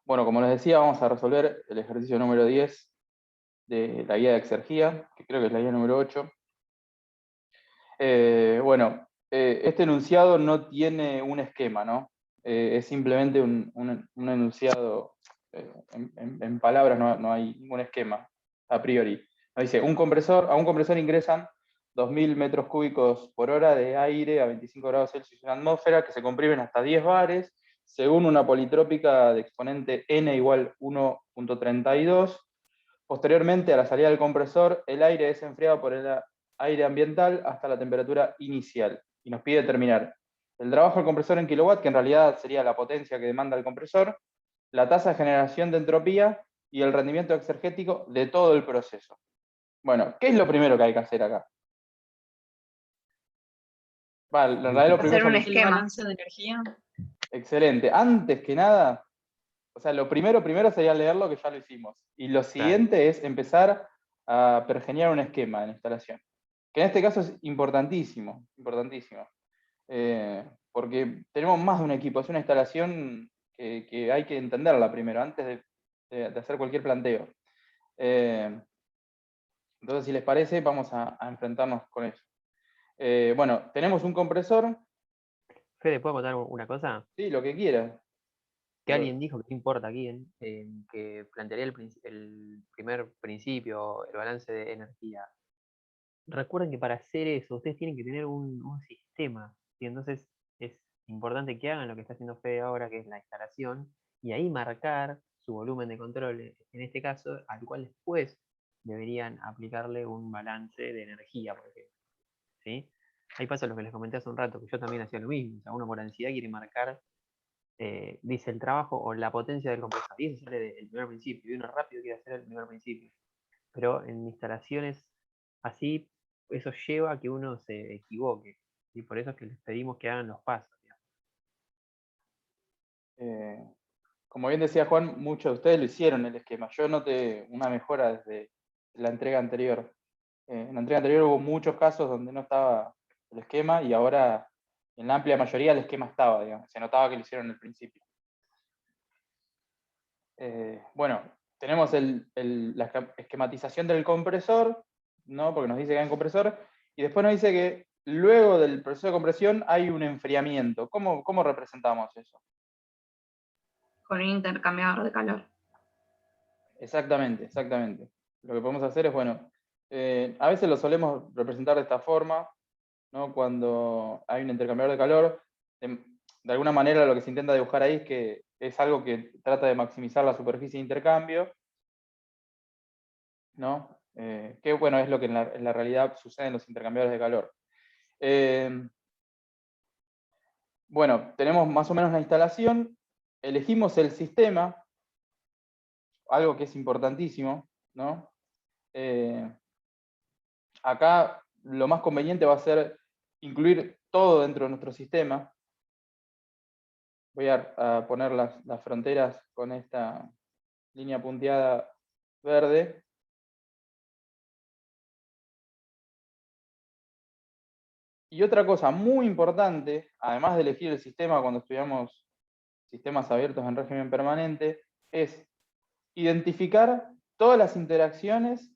Bueno, como les decía, vamos a resolver el ejercicio número 10 de la guía de exergía, que creo que es la guía número 8. Este enunciado no tiene un esquema, ¿no? Es simplemente un enunciado, en palabras no hay ningún esquema a priori. Nos dice, a un compresor ingresan 2.000 metros cúbicos por hora de aire a 25 grados Celsius en la atmósfera, que se comprimen hasta 10 bares, según una politrópica de exponente n igual 1.32. Posteriormente, a la salida del compresor, el aire es enfriado por el aire ambiental hasta la temperatura inicial. Y nos pide determinar el trabajo del compresor en kilowatt, que en realidad sería la potencia que demanda el compresor, la tasa de generación de entropía y el rendimiento exergético de todo el proceso. Bueno, ¿qué es lo primero que hay que hacer acá? Vale, en realidad lo primero Hacer un ya esquema. El balance de energía. Excelente. Antes que nada, o sea, lo primero sería leerlo, que ya lo hicimos. Y lo siguiente es empezar a pergeñar un esquema de la instalación. Que en este caso es importantísimo, importantísimo. Porque tenemos más de un equipo, es una instalación que hay que entenderla primero, antes de hacer cualquier planteo. Entonces, si les parece, vamos a enfrentarnos con eso. Bueno, tenemos un compresor. Fede, ¿puedo contar una cosa? Sí, lo que quieras. Que alguien dijo que no importa aquí, que plantearía el primer principio, el balance de energía. Recuerden que para hacer eso, ustedes tienen que tener un sistema. Y entonces es importante que hagan lo que está haciendo Fede ahora, que es la instalación, y ahí marcar su volumen de control, en este caso, al cual después deberían aplicarle un balance de energía, por ejemplo. ¿Sí? Ahí pasa lo que les comenté hace un rato, que yo también hacía lo mismo. O sea, uno por ansiedad quiere marcar, dice el trabajo o la potencia del compresor, y eso sale del primer principio, y uno rápido quiere hacer el primer principio. Pero en instalaciones así, eso lleva a que uno se equivoque, y por eso es que les pedimos que hagan los pasos. Como bien decía Juan, muchos de ustedes lo hicieron el esquema. Yo noté una mejora desde la entrega anterior. En la entrega anterior hubo muchos casos donde no estaba el esquema y ahora en la amplia mayoría el esquema estaba, digamos. Se notaba que lo hicieron en el principio. Bueno, tenemos la esquematización del compresor, ¿no? Porque nos dice que hay un compresor, y después nos dice que luego del proceso de compresión hay un enfriamiento. ¿Cómo representamos eso? Con un intercambiador de calor. Exactamente, exactamente. Lo que podemos hacer es, bueno, a veces lo solemos representar de esta forma, ¿no? Cuando hay un intercambiador de calor, de alguna manera lo que se intenta dibujar ahí es que es algo que trata de maximizar la superficie de intercambio, ¿no? Que bueno, es lo que en la realidad sucede en los intercambiadores de calor. Bueno, tenemos más o menos la instalación, elegimos el sistema, algo que es importantísimo, ¿no? Acá lo más conveniente va a ser incluir todo dentro de nuestro sistema. Voy a poner las fronteras con esta línea punteada verde. Y otra cosa muy importante, además de elegir el sistema cuando estudiamos sistemas abiertos en régimen permanente, es identificar todas las interacciones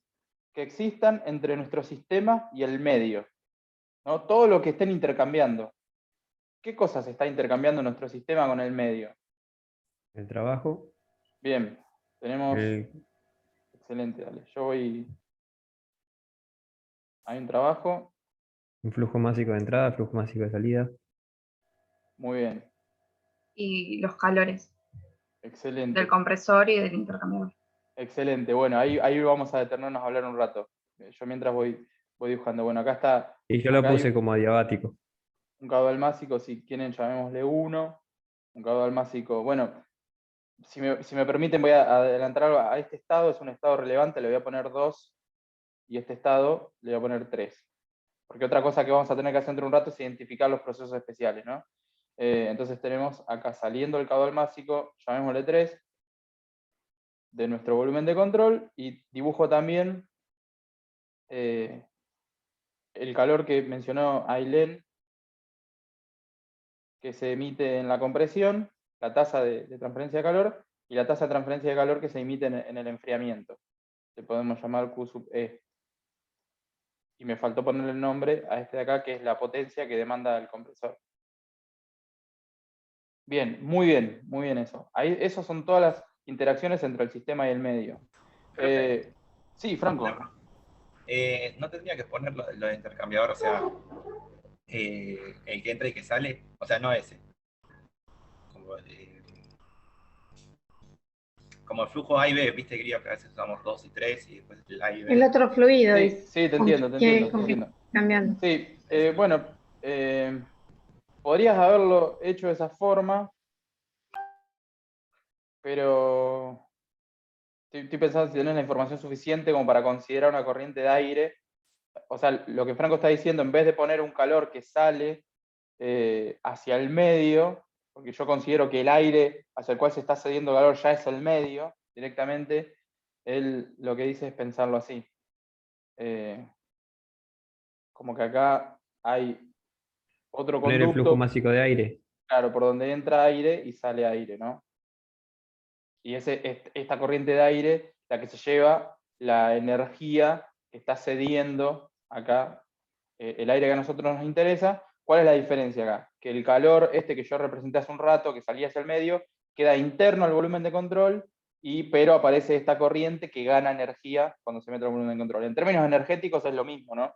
que existan entre nuestro sistema y el medio, ¿no? Todo lo que estén intercambiando. ¿Qué cosas está intercambiando nuestro sistema con el medio? El trabajo. Bien, tenemos... Excelente, dale. Yo voy... Hay un trabajo. Un flujo másico de entrada, flujo másico de salida. Muy bien. Y los calores Excelente. del compresor y del intercambiador. Excelente. Bueno, ahí vamos a detenernos a hablar un rato. Yo mientras voy dibujando. Bueno, acá está... Y yo lo puse como adiabático. Un caudal másico, si quieren llamémosle 1. Un caudal másico... Bueno, si me permiten voy a adelantar algo. A este estado es un estado relevante, le voy a poner 2. Y este estado le voy a poner 3. Porque otra cosa que vamos a tener que hacer dentro de un rato es identificar los procesos especiales, ¿no? Entonces tenemos acá saliendo el caudal másico, llamémosle 3, de nuestro volumen de control, y dibujo también el calor que mencionó Ailén, que se emite en la compresión, la tasa de transferencia de calor, y la tasa de transferencia de calor que se emite en el enfriamiento. Le podemos llamar Q sub E. Y me faltó ponerle el nombre a este de acá, que es la potencia que demanda el compresor. Bien, muy bien eso. Ahí, esas son todas las interacciones entre el sistema y el medio. Sí, Franco. No tendría que poner lo de intercambiador, o sea, el que entra y que sale, o sea, no ese. Como el flujo A y B, viste, quería que a veces usamos 2 y 3 y después el A y El B. otro fluido, Sí, dice. sí, te entiendo, te entiendo, te Con que entiendo. cambiando. Sí, bueno, podrías haberlo hecho de esa forma, pero estoy pensando si tenés la información suficiente como para considerar una corriente de aire. O sea, lo que Franco está diciendo, en vez de poner un calor que sale hacia el medio, porque yo considero que el aire hacia el cual se está cediendo calor ya es el medio directamente, él lo que dice es pensarlo así. Como que acá hay otro Poner el flujo conducto, másico de aire. claro, por donde entra aire y sale aire, ¿no? Y esta corriente de aire, la que se lleva la energía que está cediendo acá, el aire que a nosotros nos interesa. ¿Cuál es la diferencia acá? Que el calor, que yo representé hace un rato, que salía hacia el medio, queda interno al volumen de control, pero aparece esta corriente que gana energía cuando se mete al volumen de control. En términos energéticos es lo mismo, ¿no?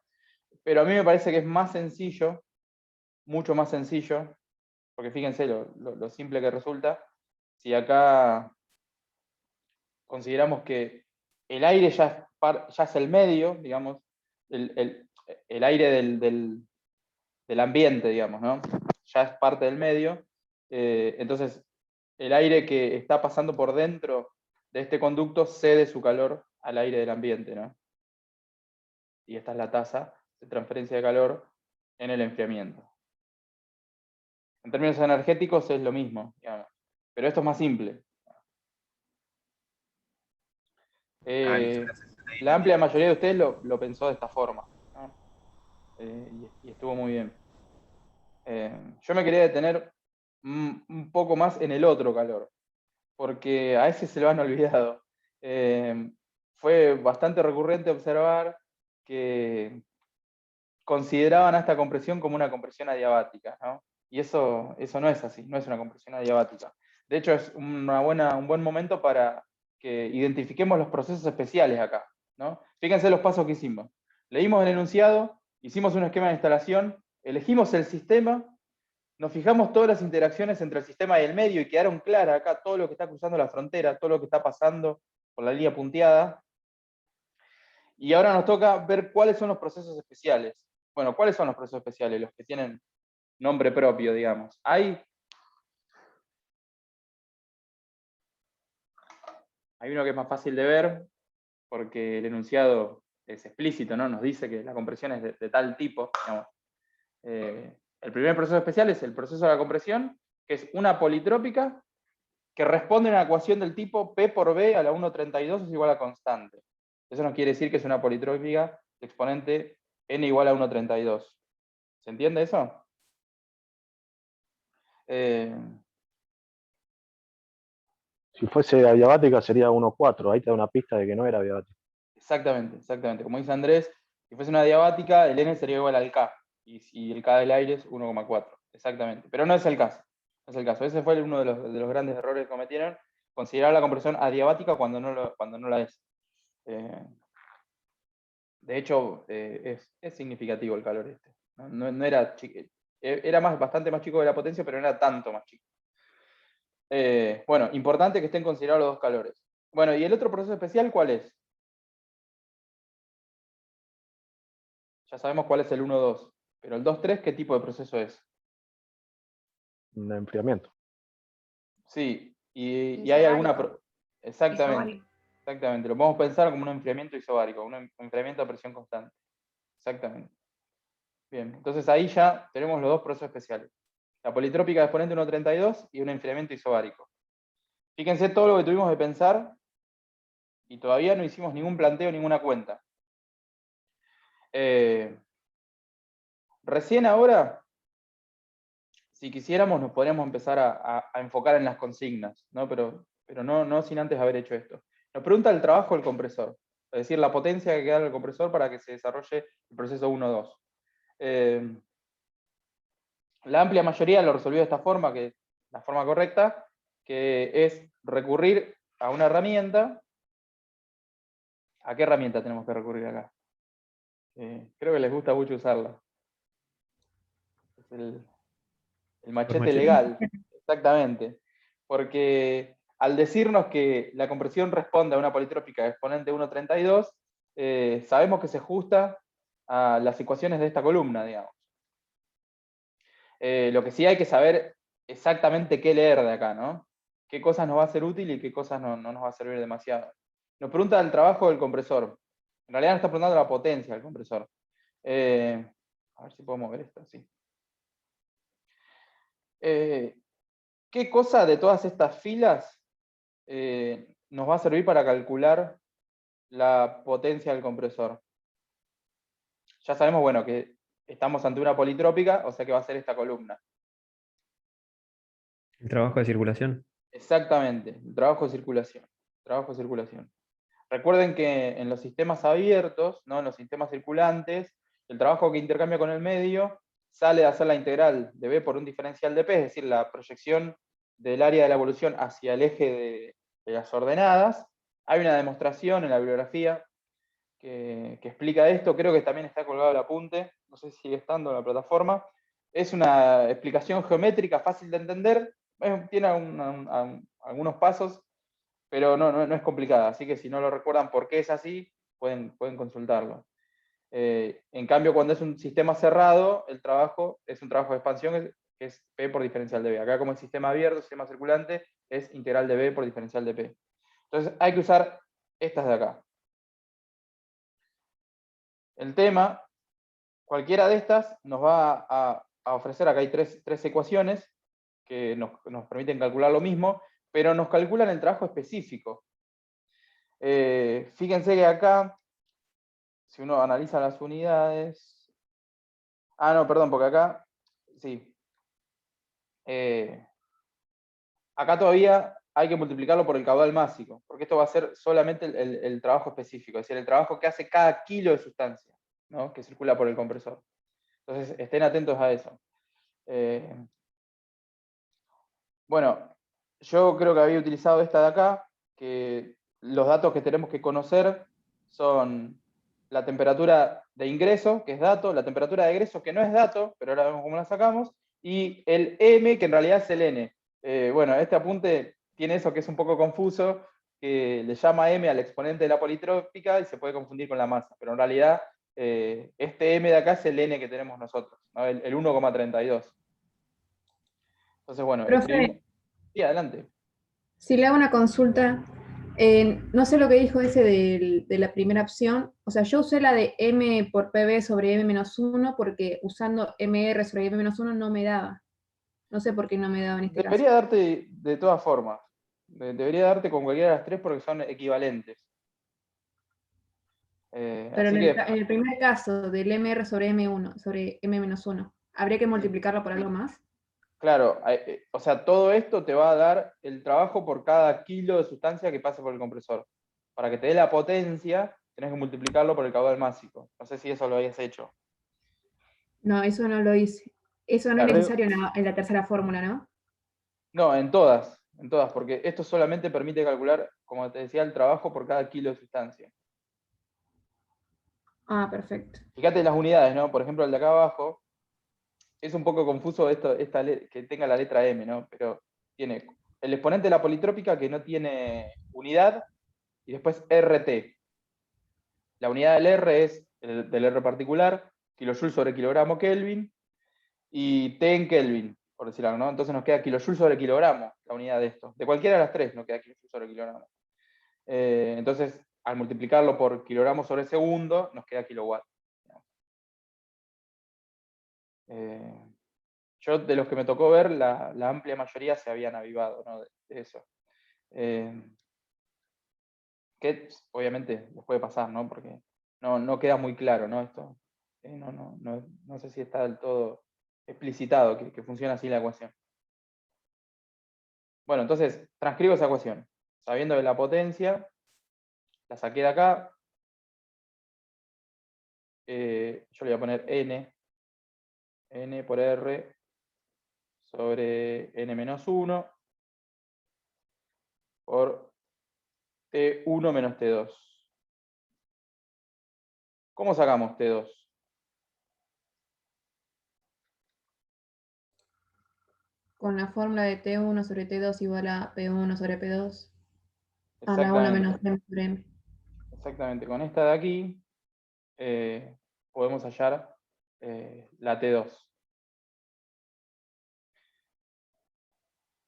Pero a mí me parece que es más sencillo, mucho más sencillo, porque fíjense lo simple que resulta, si acá consideramos que el aire ya es el medio, digamos, el aire del ambiente, digamos, ¿no? Ya es parte del medio. Entonces, el aire que está pasando por dentro de este conducto cede su calor al aire del ambiente, ¿no? Y esta es la tasa de transferencia de calor en el enfriamiento. En términos energéticos es lo mismo, digamos, pero esto es más simple. Listo, gracias. Ahí La entendí. amplia mayoría de ustedes lo pensó de esta forma, ¿no? Y estuvo muy bien. Yo me quería detener un poco más en el otro calor, porque a ese se lo han olvidado. Fue bastante recurrente observar que consideraban a esta compresión como una compresión adiabática, ¿no? Y eso no es así, no es una compresión adiabática. De hecho, es un buen momento para que identifiquemos los procesos especiales acá, ¿no? Fíjense los pasos que hicimos. Leímos el enunciado, hicimos un esquema de instalación, elegimos el sistema, nos fijamos todas las interacciones entre el sistema y el medio y quedaron claras acá todo lo que está cruzando la frontera, todo lo que está pasando por la línea punteada. Y ahora nos toca ver cuáles son los procesos especiales. Bueno, ¿cuáles son los procesos especiales? Los que tienen nombre propio, digamos. Hay uno que es más fácil de ver, porque el enunciado es explícito, ¿no? Nos dice que la compresión es de tal tipo. Digamos. El primer proceso especial es el proceso de la compresión, que es una politrópica que responde a una ecuación del tipo P por B a la 1,32 es igual a constante. Eso nos quiere decir que es una politrópica de exponente n igual a 1,32. ¿Se entiende eso? Si fuese adiabática sería 1,4. Ahí te da una pista de que no era adiabática. Exactamente. Como dice Andrés, si fuese una diabática, el n sería igual al K. Y si el K del aire es 1,4. Exactamente. Pero no es el caso. No es el caso. Ese fue uno de los grandes errores que cometieron. Considerar la compresión adiabática cuando no la es. De hecho, es significativo el calor este. No era era bastante más chico de la potencia, pero no era tanto más chico. Bueno, importante que estén considerados los dos calores. Bueno, ¿y el otro proceso especial cuál es? Ya sabemos cuál es el 1-2, pero el 2-3, ¿qué tipo de proceso es? Un enfriamiento. Sí, y hay alguna... Exactamente, Isobárico. exactamente. Lo podemos pensar como un enfriamiento isobárico, un enfriamiento a presión constante. Exactamente. Bien, entonces ahí ya tenemos los dos procesos especiales. La politrópica de exponente 1,32 y un enfriamiento isobárico. Fíjense todo lo que tuvimos de pensar y todavía no hicimos ningún planteo, ninguna cuenta. Recién ahora, si quisiéramos, nos podríamos empezar a enfocar en las consignas, ¿no? Pero pero no sin antes haber hecho esto. Nos pregunta el trabajo del compresor, es decir, la potencia que queda en el compresor para que se desarrolle el proceso 1-2. La amplia mayoría lo resolvió de esta forma, que es la forma correcta, que es recurrir a una herramienta. ¿A qué herramienta tenemos que recurrir acá? Creo que les gusta mucho usarla. Es el machete machetes. legal, exactamente. Porque al decirnos que la compresión responde a una politrópica de exponente 1,32, sabemos que se ajusta a las ecuaciones de esta columna, digamos. Lo que sí hay que saber exactamente qué leer de acá, ¿no? Qué cosas nos va a ser útil y qué cosas no nos va a servir demasiado. Nos pregunta el trabajo del compresor. En realidad nos está preguntando la potencia del compresor. A ver si podemos ver esto, sí. ¿Qué cosa de todas estas filas nos va a servir para calcular la potencia del compresor? Ya sabemos, bueno, que estamos ante una politrópica, o sea que va a ser esta columna. El trabajo de circulación. Exactamente, el trabajo de circulación. Trabajo de circulación. Recuerden que en los sistemas abiertos, ¿no? En los sistemas circulantes, el trabajo que intercambia con el medio sale de hacer la integral de B por un diferencial de P, es decir, la proyección del área de la evolución hacia el eje de las ordenadas. Hay una demostración en la bibliografía que explica esto, creo que también está colgado el apunte, no sé si sigue estando en la plataforma. Es una explicación geométrica fácil de entender, tiene algunos pasos, pero no es complicada, así que si no lo recuerdan por qué es así, pueden consultarlo. En cambio, cuando es un sistema cerrado, el trabajo es un trabajo de expansión que es P por diferencial de B. Acá como es sistema abierto, sistema circulante, es integral de B por diferencial de P. Entonces hay que usar estas de acá. El tema, cualquiera de estas nos va a ofrecer, acá hay tres ecuaciones que nos permiten calcular lo mismo, pero nos calculan el trabajo específico. Fíjense que acá, si uno analiza las unidades... Ah, no, perdón, porque acá, sí. Acá todavía hay que multiplicarlo por el caudal másico, porque esto va a ser solamente el trabajo específico, es decir, el trabajo que hace cada kilo de sustancia, ¿no? Que circula por el compresor. Entonces, estén atentos a eso. Bueno, yo creo que había utilizado esta de acá, que los datos que tenemos que conocer son la temperatura de ingreso, que es dato, la temperatura de egreso, que no es dato, pero ahora vemos cómo la sacamos, y el M, que en realidad es el N. Bueno, este apunte tiene eso que es un poco confuso, que le llama M al exponente de la politrópica y se puede confundir con la masa, pero en realidad este M de acá es el N que tenemos nosotros, ¿no? El 1,32. Entonces, bueno, escribimos... Profe, Sí, adelante. si le hago una consulta, no sé lo que dijo ese de la primera opción. O sea, yo usé la de M por PB sobre M-1 porque usando MR sobre M-1 no me daba. No sé por qué no me daba en este caso. Debería darte de todas formas. Debería darte con cualquiera de las tres porque son equivalentes. Pero Así en que, en el primer caso del MR sobre M1, sobre M-1, ¿habría que multiplicarlo por algo más? claro, o sea, todo esto te va a dar el trabajo por cada kilo de sustancia que pase por el compresor. Para que te dé la potencia, tenés que multiplicarlo por el caudal másico. No sé si eso lo habías hecho. No, eso no lo hice. Eso no es Claro. necesario en la tercera fórmula, ¿no? No, en todas, porque esto solamente permite calcular, como te decía, el trabajo por cada kilo de sustancia. Ah, perfecto. Fíjate las unidades, ¿no? Por ejemplo, el de acá abajo, es un poco confuso que tenga la letra M, ¿no? Pero tiene el exponente de la politrópica que no tiene unidad, y después RT. La unidad del R es del R particular, kilojoules sobre kilogramo Kelvin, y T en Kelvin, por decir algo, ¿no? Entonces nos queda kilojoules sobre kilogramo, la unidad de esto. De cualquiera de las tres nos queda kilojoules sobre kilogramo. Entonces, al multiplicarlo por kilogramos sobre segundo, nos queda kilowatt. Yo, de los que me tocó ver, la amplia mayoría se habían avivado, ¿no? de eso. Que obviamente les puede pasar, ¿no? Porque no queda muy claro, ¿no? Esto. No sé si está del todo explicitado que funciona así la ecuación. Bueno, entonces, transcribo esa ecuación. sabiendo que la potencia, la saqué de acá, yo le voy a poner n por r sobre n-1 por T1 menos T2. ¿Cómo sacamos T2? Con la fórmula de T1 sobre T2 igual a P1 sobre P2 a la 1 Exactamente. menos M sobre M. Exactamente. Con esta de aquí podemos hallar la T2.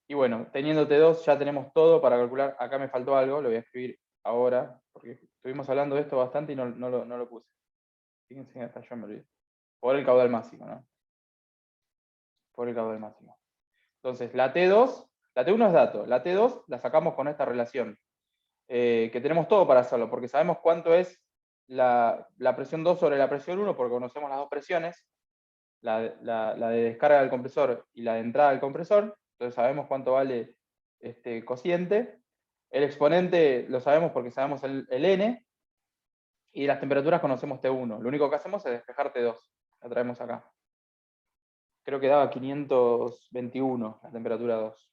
Y bueno, teniendo T2 ya tenemos todo para calcular. Acá me faltó algo, lo voy a escribir ahora, porque estuvimos hablando de esto bastante y no lo puse. Fíjense que hasta yo me olvidé. Por el caudal máximo, ¿no? Por el caudal máximo. Entonces, la T2, la T1 es dato, la T2 la sacamos con esta relación, que tenemos todo para hacerlo, porque sabemos cuánto es la presión 2 sobre la presión 1, porque conocemos las dos presiones, la de descarga del compresor y la de entrada del compresor, entonces sabemos cuánto vale este cociente. El exponente lo sabemos porque sabemos el n, y las temperaturas conocemos T1. Lo único que hacemos es despejar T2, la traemos acá. Creo que daba 521 la temperatura 2.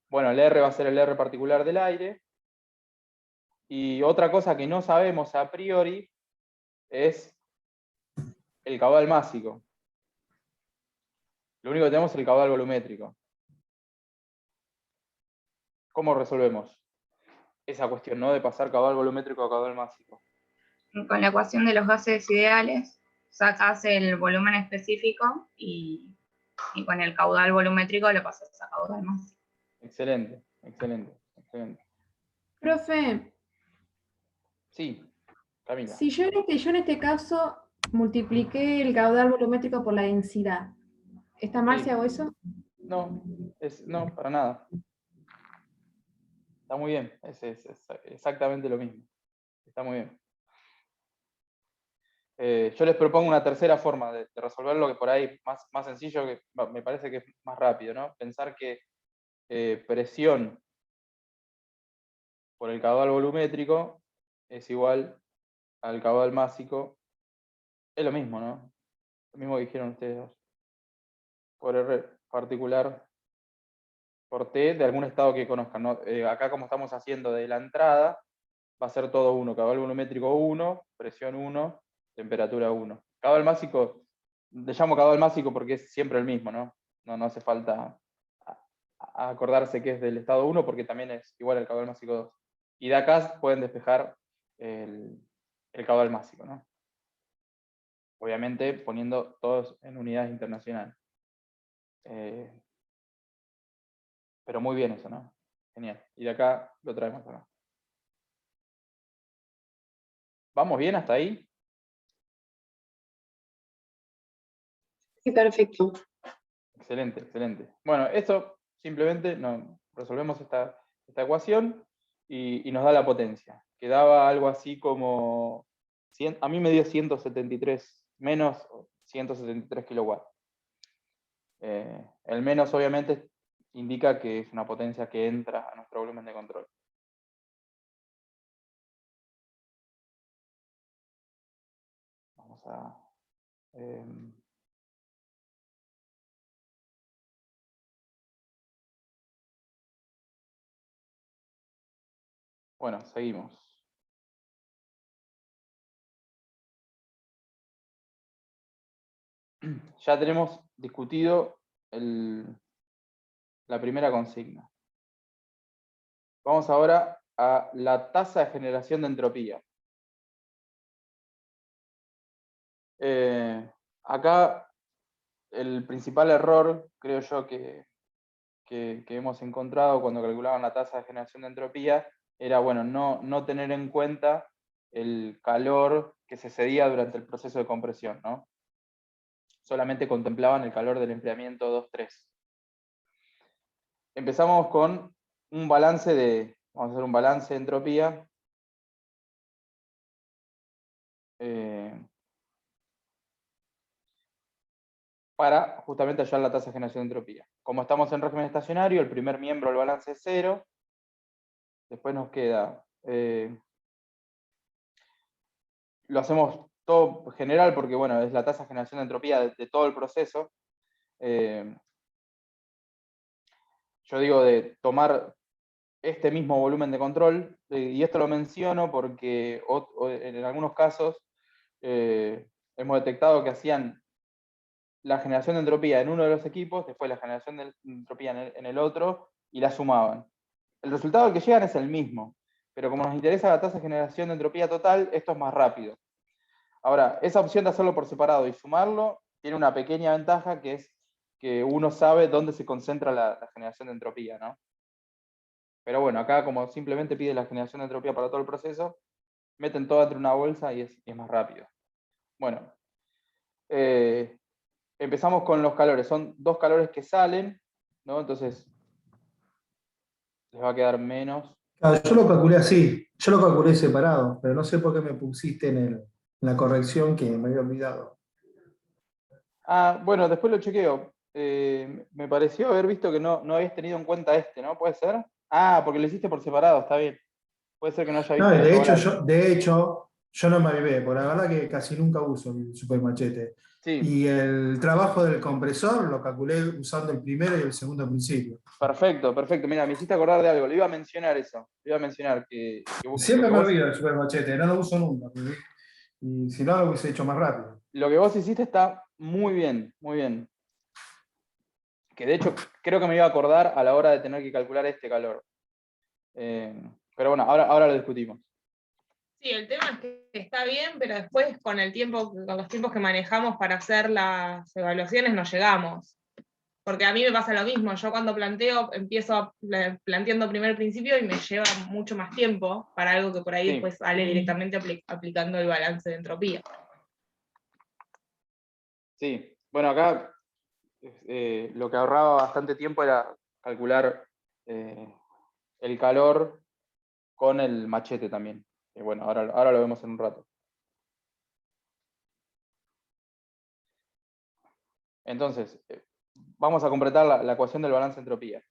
Bueno, el R va a ser el R particular del aire. Y otra cosa que no sabemos a priori es el caudal másico. Lo único que tenemos es el caudal volumétrico. ¿Cómo resolvemos esa cuestión, ¿no? De pasar caudal volumétrico a caudal másico? Con la ecuación de los gases ideales, sacas el volumen específico y con el caudal volumétrico lo pasas a caudal máximo. Excelente, excelente, excelente. Profe, Sí, Camila. si yo en este caso multipliqué el caudal volumétrico por la densidad, ¿está mal Sí. si hago eso? No, no, para nada. Está muy bien, es exactamente lo mismo. Está muy bien. Yo les propongo una tercera forma de resolverlo, que por ahí más sencillo, que me parece que es más rápido, ¿no? Pensar que presión por el caudal volumétrico es igual al caudal másico. Es lo mismo, ¿no? Lo mismo que dijeron ustedes dos. Por R particular por T de algún estado que conozcan, ¿no? Acá como estamos haciendo de la entrada, va a ser todo 1, caudal volumétrico 1, presión 1, temperatura 1. Caudal másico, le llamo caudal másico porque es siempre el mismo, ¿no? No hace falta acordarse que es del estado 1 porque también es igual al caudal másico 2. Y de acá pueden despejar el caudal másico, ¿no? Obviamente poniendo todos en unidades internacionales. Pero muy bien eso, ¿no? Genial. Y de acá lo traemos acá. ¿Vamos bien hasta ahí? Sí, perfecto. Excelente, excelente. Bueno, esto simplemente resolvemos esta ecuación y nos da la potencia. Que daba algo así como, a mí me dio 173, menos 173 kilowatts. El menos obviamente indica que es una potencia que entra a nuestro volumen de control. Vamos a... bueno, seguimos. Ya tenemos discutido la primera consigna. Vamos ahora a la tasa de generación de entropía. Acá el principal error, creo yo, que hemos encontrado cuando calculaban la tasa de generación de entropía era, bueno, no tener en cuenta el calor que se cedía durante el proceso de compresión, ¿no? Solamente contemplaban el calor del enfriamiento 2-3. Empezamos con un balance vamos a hacer un balance de entropía. para justamente hallar la tasa de generación de entropía. Como estamos en régimen estacionario, el primer miembro del balance es 0. Después nos queda... lo hacemos todo general porque, bueno, es la tasa de generación de entropía de todo el proceso. Yo digo de tomar este mismo volumen de control, y esto lo menciono porque en algunos casos hemos detectado que hacían la generación de entropía en uno de los equipos, después la generación de entropía en el otro, y la sumaban. El resultado al que llegan es el mismo, pero como nos interesa la tasa de generación de entropía total, esto es más rápido. Ahora, esa opción de hacerlo por separado y sumarlo tiene una pequeña ventaja, que es que uno sabe dónde se concentra la generación de entropía, ¿no? Pero bueno, acá como simplemente pide la generación de entropía para todo el proceso, meten todo entre una bolsa y es más rápido. Bueno, empezamos con los calores. Son 2 calores que salen, ¿no? Entonces les va a quedar menos. Claro, yo lo calculé así, yo lo calculé separado, pero no sé por qué me pusiste en la corrección que me había olvidado. Ah, bueno, después lo chequeo. Me pareció haber visto que no habías tenido en cuenta este, ¿no? ¿Puede ser? Ah, porque lo hiciste por separado, está bien. Puede ser que no haya No, visto y el de hecho, yo no me avivé, por la verdad que casi nunca uso el supermachete. Sí, Y el trabajo del compresor lo calculé usando el primero y el segundo principio. perfecto, perfecto. Mira, me hiciste acordar de algo. Le iba a mencionar eso. Le iba a mencionar que lo Siempre que me vos, olvido del supermachete, no lo uso nunca. Y si no, lo hubiese hecho más rápido. lo que vos hiciste está muy bien, muy bien. Que de hecho creo que me iba a acordar a la hora de tener que calcular este calor. Pero bueno, ahora lo discutimos. Sí, el tema es que está bien, pero después con el tiempo, con los tiempos que manejamos para hacer las evaluaciones no llegamos. Porque a mí me pasa lo mismo, yo cuando planteo, empiezo planteando primer principio y me lleva mucho más tiempo para algo que por ahí Sí. después sale directamente aplicando el balance de entropía. Sí, bueno, acá lo que ahorraba bastante tiempo era calcular el calor con el machete también. Bueno, ahora lo vemos en un rato. Entonces, vamos a completar la ecuación del balance de entropía.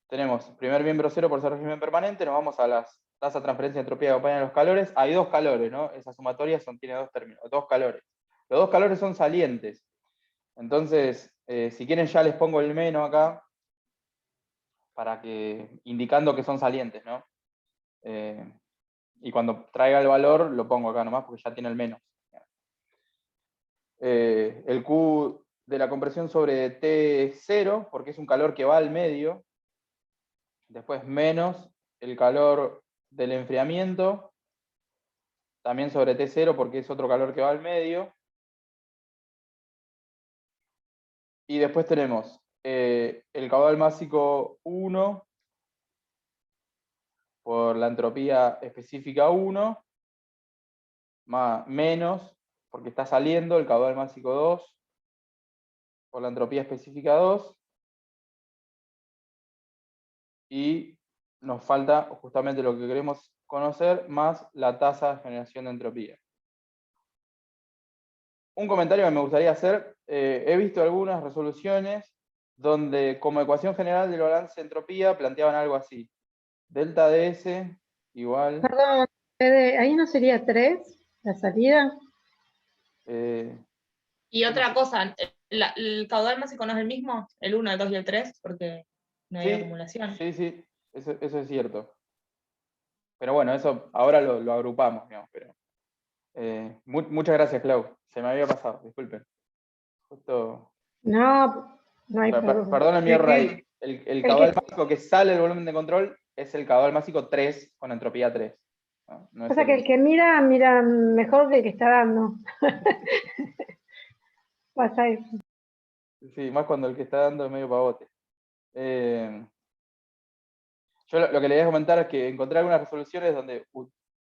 Tenemos primer miembro 0 por ser régimen permanente, nos vamos a las tasa de transferencia de entropía que acompañan a los calores. Hay 2 calores, ¿no? Esa sumatoria tiene 2 términos, 2 calores. Los 2 calores son salientes. Entonces, si quieren ya les pongo el menos acá, para que, indicando que son salientes, ¿no? Y cuando traiga el valor, lo pongo acá nomás, porque ya tiene el menos. El Q de la compresión sobre T es 0, porque es un calor que va al medio. Después menos el calor del enfriamiento, también sobre T0, porque es otro calor que va al medio. Y después tenemos el caudal másico 1 por la entropía específica 1, menos, porque está saliendo, el caudal másico 2 por la entropía específica 2. Y nos falta justamente lo que queremos conocer, más la tasa de generación de entropía. Un comentario que me gustaría hacer, he visto algunas resoluciones donde como ecuación general del balance de entropía planteaban algo así. Delta DS igual... Perdón, ahí no sería 3 la salida. Y otra cosa, ¿el caudal másico no es el mismo? ¿El 1, el 2 y el 3? Porque no hay sí, acumulación. sí, eso es cierto. Pero bueno, eso ahora lo agrupamos, digamos. Pero, muchas gracias, Clau. Se me había pasado, disculpen. Justo... No, no hay problema. Perdón mi error ahí. El caudal másico que sale del volumen de control es el caudal másico 3 con entropía 3. No es O sea que el que mira mejor del que está dando. Pasa eso. Sí, más cuando el que está dando es medio pavote. Yo lo que le voy a comentar es que encontré algunas resoluciones donde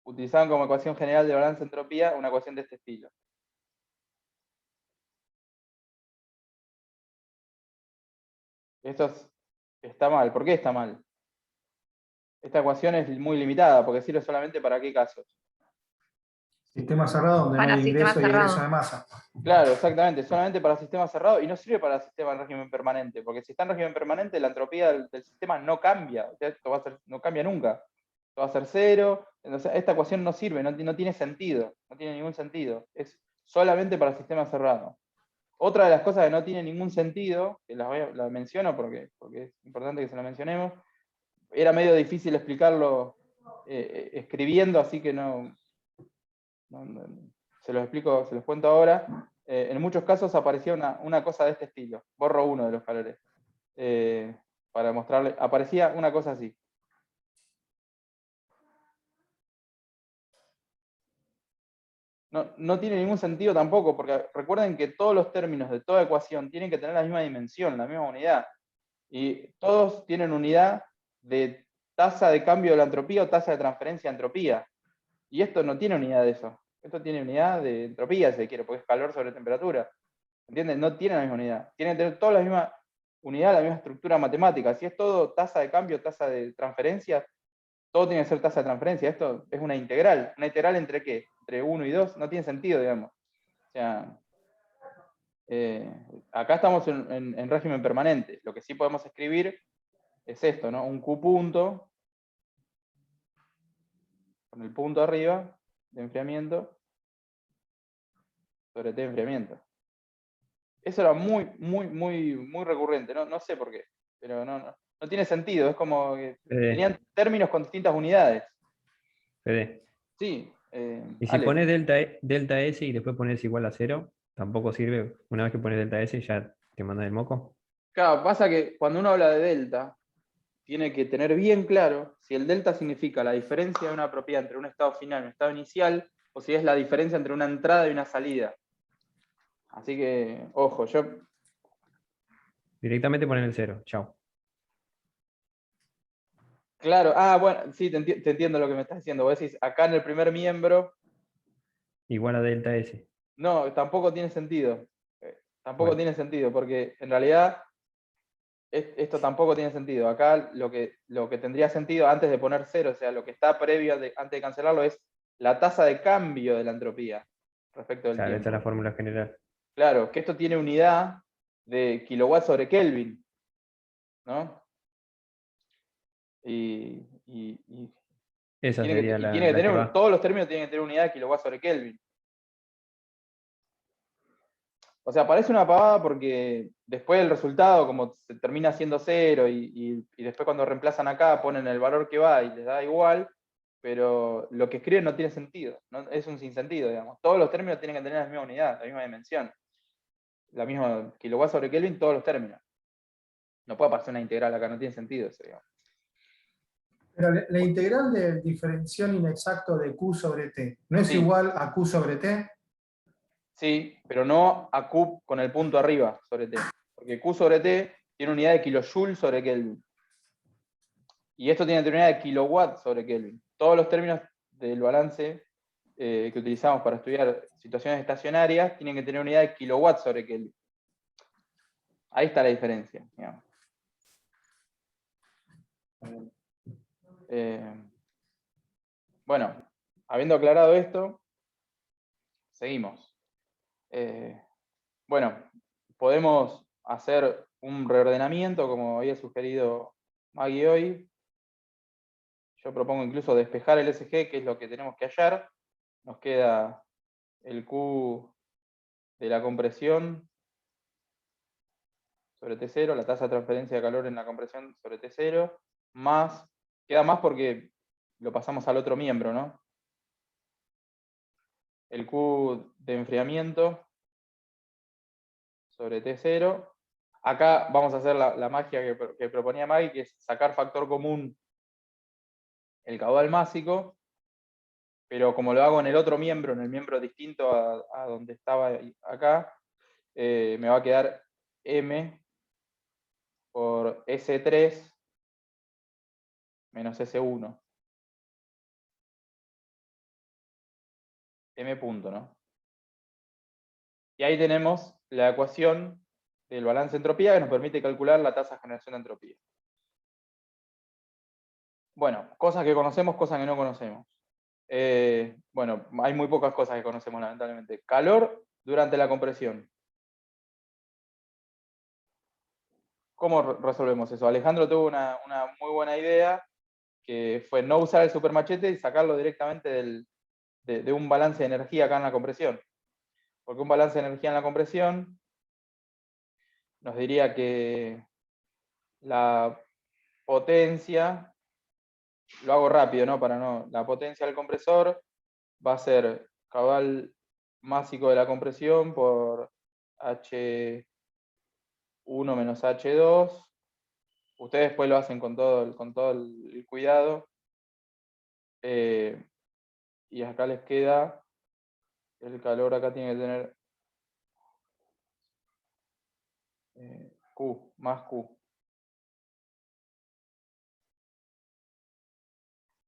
utilizaban como ecuación general de balance de entropía una ecuación de este estilo. Esto está mal. ¿Por qué está mal? Esta ecuación es muy limitada, porque sirve solamente para qué casos. Sistema cerrado donde no Para hay sistema ingreso y egreso cerrado. de masa. Claro, exactamente, solamente para sistema cerrado y no sirve para el sistema en régimen permanente, porque si está en régimen permanente, la entropía del sistema no cambia, o sea, esto va a ser, no cambia nunca. Esto va a ser cero, entonces esta ecuación no sirve, no tiene sentido, no tiene ningún sentido, es solamente para el sistema cerrado. Otra de las cosas que no tiene ningún sentido, que la menciono porque es importante que se la mencionemos, era medio difícil explicarlo escribiendo, así que se los explico, se los cuento ahora. En muchos casos aparecía una cosa de este estilo. Borro uno de los calores. Para mostrarle, aparecía una cosa así. No tiene ningún sentido tampoco, porque recuerden que todos los términos de toda ecuación tienen que tener la misma dimensión, la misma unidad. Y todos tienen unidad de tasa de cambio de la entropía o tasa de transferencia de entropía. Y esto no tiene unidad de eso. Esto tiene unidad de entropía, si se quiere, porque es calor sobre temperatura. ¿Entienden? No tiene la misma unidad. Tienen que tener toda la misma unidad, la misma estructura matemática. Si es todo tasa de cambio, tasa de transferencia, todo tiene que ser tasa de transferencia. Esto es una integral. ¿Una integral entre qué? Entre 1 y 2. No tiene sentido, digamos. O sea, acá estamos en régimen permanente. Lo que sí podemos escribir es esto, ¿no? Un Q punto, con el punto arriba, de enfriamiento, sobre T de enfriamiento. Eso era muy recurrente, no sé por qué, pero no tiene sentido, es como que tenían términos con distintas unidades. Fede. Sí. Y si pones delta S y después pones igual a 0, tampoco sirve. Una vez que pones delta S ya te mandan el moco. Claro, pasa que cuando uno habla de delta, tiene que tener bien claro si el delta significa la diferencia de una propiedad entre un estado final y un estado inicial, o si es la diferencia entre una entrada y una salida. Así que, ojo, yo... Directamente poner el 0. Chao. Claro, bueno, sí, te entiendo lo que me estás diciendo. Vos decís, acá en el primer miembro... Igual a delta S. No, tampoco tiene sentido. Tampoco Bueno. tiene sentido, porque en realidad esto tampoco tiene sentido. Acá lo que tendría sentido antes de poner 0, o sea, lo que está previo antes de cancelarlo es la tasa de cambio de la entropía respecto del Claro, tiempo. esa es la fórmula general. Claro, que esto tiene unidad de kilowatt sobre Kelvin, ¿no? Y Esa sería la tiene que que tener, va. todos los términos tienen que tener unidad de kilowatt sobre Kelvin. O sea, parece una pavada porque después el resultado, como se termina siendo 0 y después cuando reemplazan acá ponen el valor que va y les da igual, pero lo que escriben no tiene sentido, es un sinsentido, digamos. Todos los términos tienen que tener la misma unidad, la misma dimensión. La misma kilowatt sobre Kelvin, todos los términos. No puede pasar una integral acá, no tiene sentido eso, digamos. Pero la integral del diferencial inexacto de Q sobre T, ¿no es Sí. igual a Q sobre T? Sí, pero no a Q con el punto arriba sobre T. Porque Q sobre T tiene unidad de kilojoule sobre Kelvin. Y esto tiene unidad de kilowatt sobre Kelvin. Todos los términos del balance que utilizamos para estudiar situaciones estacionarias tienen que tener unidad de kilowatt sobre Kelvin. Ahí está la diferencia, digamos. Bueno, habiendo aclarado esto, seguimos. Bueno, podemos hacer un reordenamiento, como había sugerido Maggie hoy. Yo propongo incluso despejar el SG, que es lo que tenemos que hallar. Nos queda el Q de la compresión sobre T0, la tasa de transferencia de calor en la compresión sobre T0, más, queda más porque lo pasamos al otro miembro, ¿no? El Q de enfriamiento sobre T0. Acá vamos a hacer la magia que proponía Maggie, que es sacar factor común el caudal másico, pero como lo hago en el otro miembro, en el miembro distinto a donde estaba acá, me va a quedar M por S3 menos S1. M punto, ¿no? Y ahí tenemos la ecuación del balance de entropía que nos permite calcular la tasa de generación de entropía. Bueno, cosas que conocemos, cosas que no conocemos. Bueno, hay muy pocas cosas que conocemos, lamentablemente. Calor durante la compresión. ¿Cómo resolvemos eso? Alejandro tuvo una muy buena idea, que fue no usar el supermachete y sacarlo directamente de un balance de energía acá en la compresión. Porque un balance de energía en la compresión nos diría que la potencia, lo hago rápido, ¿no? La potencia del compresor va a ser caudal másico de la compresión por H1 menos H2. Ustedes después lo hacen con todo el cuidado. Y acá les queda, el calor acá tiene que tener Q, más Q.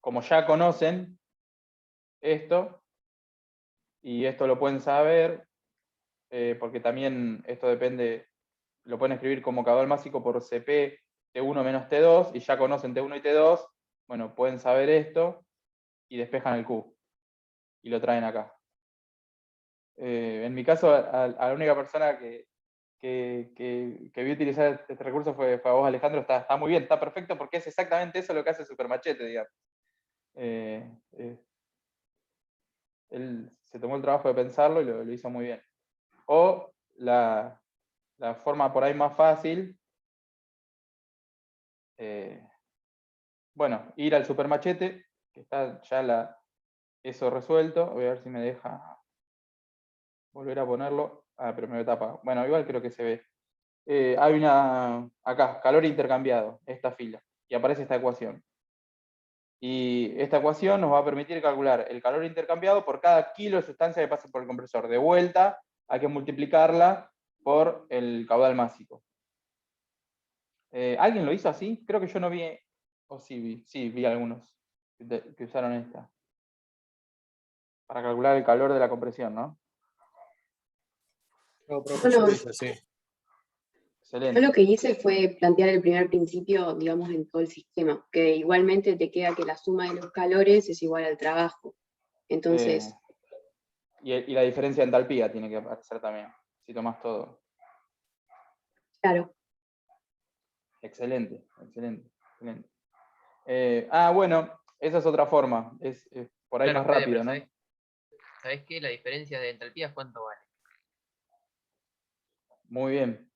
Como ya conocen esto, y esto lo pueden saber, porque también esto depende, lo pueden escribir como caudal másico por Cp T1 menos T2, y ya conocen T1 y T2, bueno, pueden saber esto, y despejan el Q, y lo traen acá. En mi caso, a la única persona que vi utilizar este recurso fue a vos, Alejandro. Está muy bien, está perfecto, porque es exactamente eso lo que hace Supermachete, digamos. Él se tomó el trabajo de pensarlo y lo hizo muy bien. O la forma por ahí más fácil, bueno, ir al Supermachete, que está ya eso resuelto. Voy a ver si me deja volver a ponerlo. Ah, pero me lo tapa. Bueno, igual creo que se ve. Hay acá, calor intercambiado, esta fila, y aparece esta ecuación. Y esta ecuación nos va a permitir calcular el calor intercambiado por cada kilo de sustancia que pase por el compresor. De vuelta, hay que multiplicarla por el caudal másico. ¿Alguien lo hizo así? Creo que yo no vi, o sí vi algunos que usaron esta. Para calcular el calor de la compresión, ¿no? No, profe, yo lo hice así. Yo Excelente. lo que hice fue plantear el primer principio, digamos, en todo el sistema, que igualmente te queda que la suma de los calores es igual al trabajo. Entonces, Y la diferencia de entalpía tiene que aparecer también, si tomas todo. claro. Excelente, excelente, excelente. Bueno, esa es otra forma, es por ahí Claro, más Fede, rápido, pero ¿no? ¿sabés qué? La diferencia de entalpías, ¿cuánto vale? Muy bien.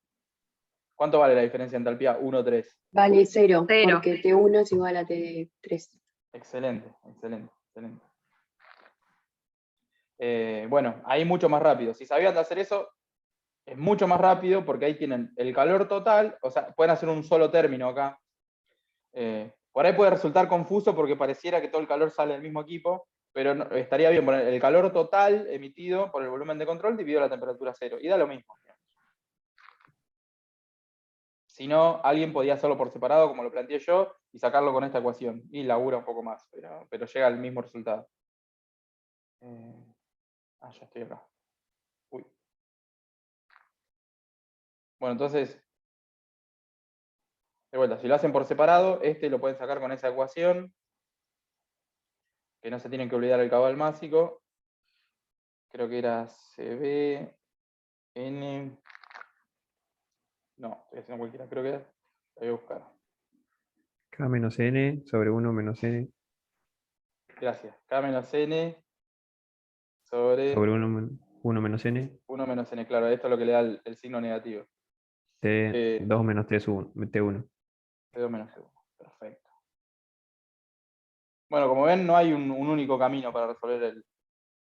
¿Cuánto vale la diferencia de entalpía? 1, 3. Vale 0, Cero. porque T1 es igual a T3. Excelente, excelente, excelente. Bueno, ahí mucho más rápido. Si sabían de hacer eso, es mucho más rápido porque ahí tienen el calor total, o sea, pueden hacer un solo término acá. Por ahí puede resultar confuso porque pareciera que todo el calor sale del mismo equipo, pero estaría bien poner el calor total emitido por el volumen de control dividido la temperatura cero, y da lo mismo. Si no, alguien podía hacerlo por separado, como lo planteé yo, y sacarlo con esta ecuación, y labura un poco más, pero llega al mismo resultado. Ya estoy acá. Uy. Bueno, entonces, de vuelta, si lo hacen por separado, lo pueden sacar con esa ecuación, que no se tienen que olvidar el caudal másico. Creo que era CB, N... No, estoy haciendo cualquiera, creo que era. La voy a buscar. K menos N sobre 1 menos N Gracias. K menos N sobre sobre 1 menos N 1 menos N. Claro, esto es lo que le da el signo negativo. T2 menos T1. T2 menos T1. Perfecto. Bueno, como ven, no hay un único camino para resolver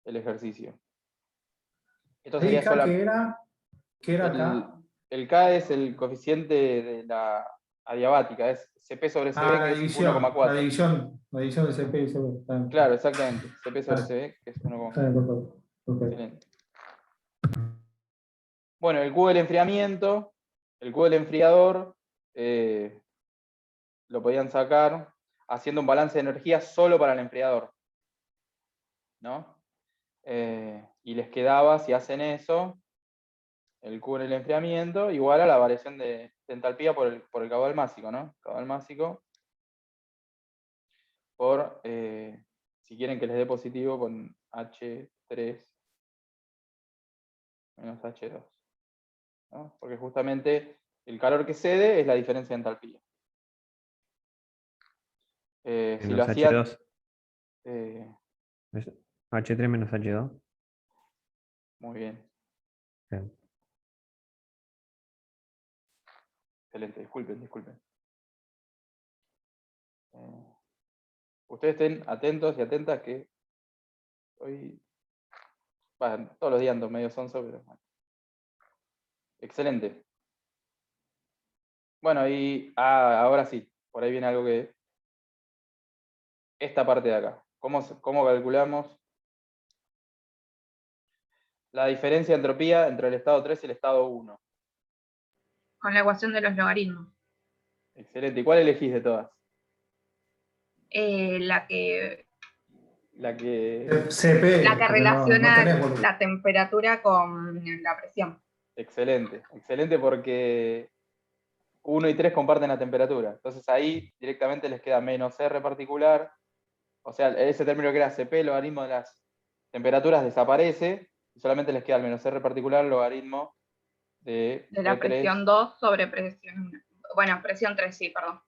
el ejercicio. Esto Ahí sería K, ¿qué era acá? El K es el coeficiente de la adiabática, es CP sobre CB, La que es división, 1,4. la división de CP y CB. Está bien. Claro, exactamente. CP sobre CB, que es 1,4. Está bien, perfecto. Excelente. Bueno, el Q del enfriamiento, el Q del enfriador, lo podían sacar haciendo un balance de energía solo para el enfriador, ¿no? Y les quedaba, si hacen eso, el Q en el enfriamiento igual a la variación de entalpía por el caudal másico, ¿no? Caudal másico por si quieren que les dé positivo, con H3 menos H2. ¿no? Porque justamente el calor que cede es la diferencia de entalpía. Si lo Menos hacían... H2. Es H3 menos H2. Muy bien. Bien. Excelente, disculpen. Ustedes estén atentos y atentas que hoy, bueno, todos los días ando medio sonso, pero bueno. Excelente. Bueno, y ahora sí, por ahí viene algo que... Esta parte de acá. ¿Cómo calculamos la diferencia de entropía entre el estado 3 y el estado 1? Con la ecuación de los logaritmos. Excelente. ¿Y cuál elegís de todas? La que CP, la que porque no relaciona tenés volumen. la temperatura con la presión. Excelente. Excelente porque 1 y 3 comparten la temperatura. Entonces ahí directamente les queda menos R particular. O sea, ese término que era CP, el logaritmo de las temperaturas, desaparece. Y solamente les queda el menos R particular, logaritmo de De la P3. presión 2 sobre presión 1. Bueno, presión 3, sí, perdón.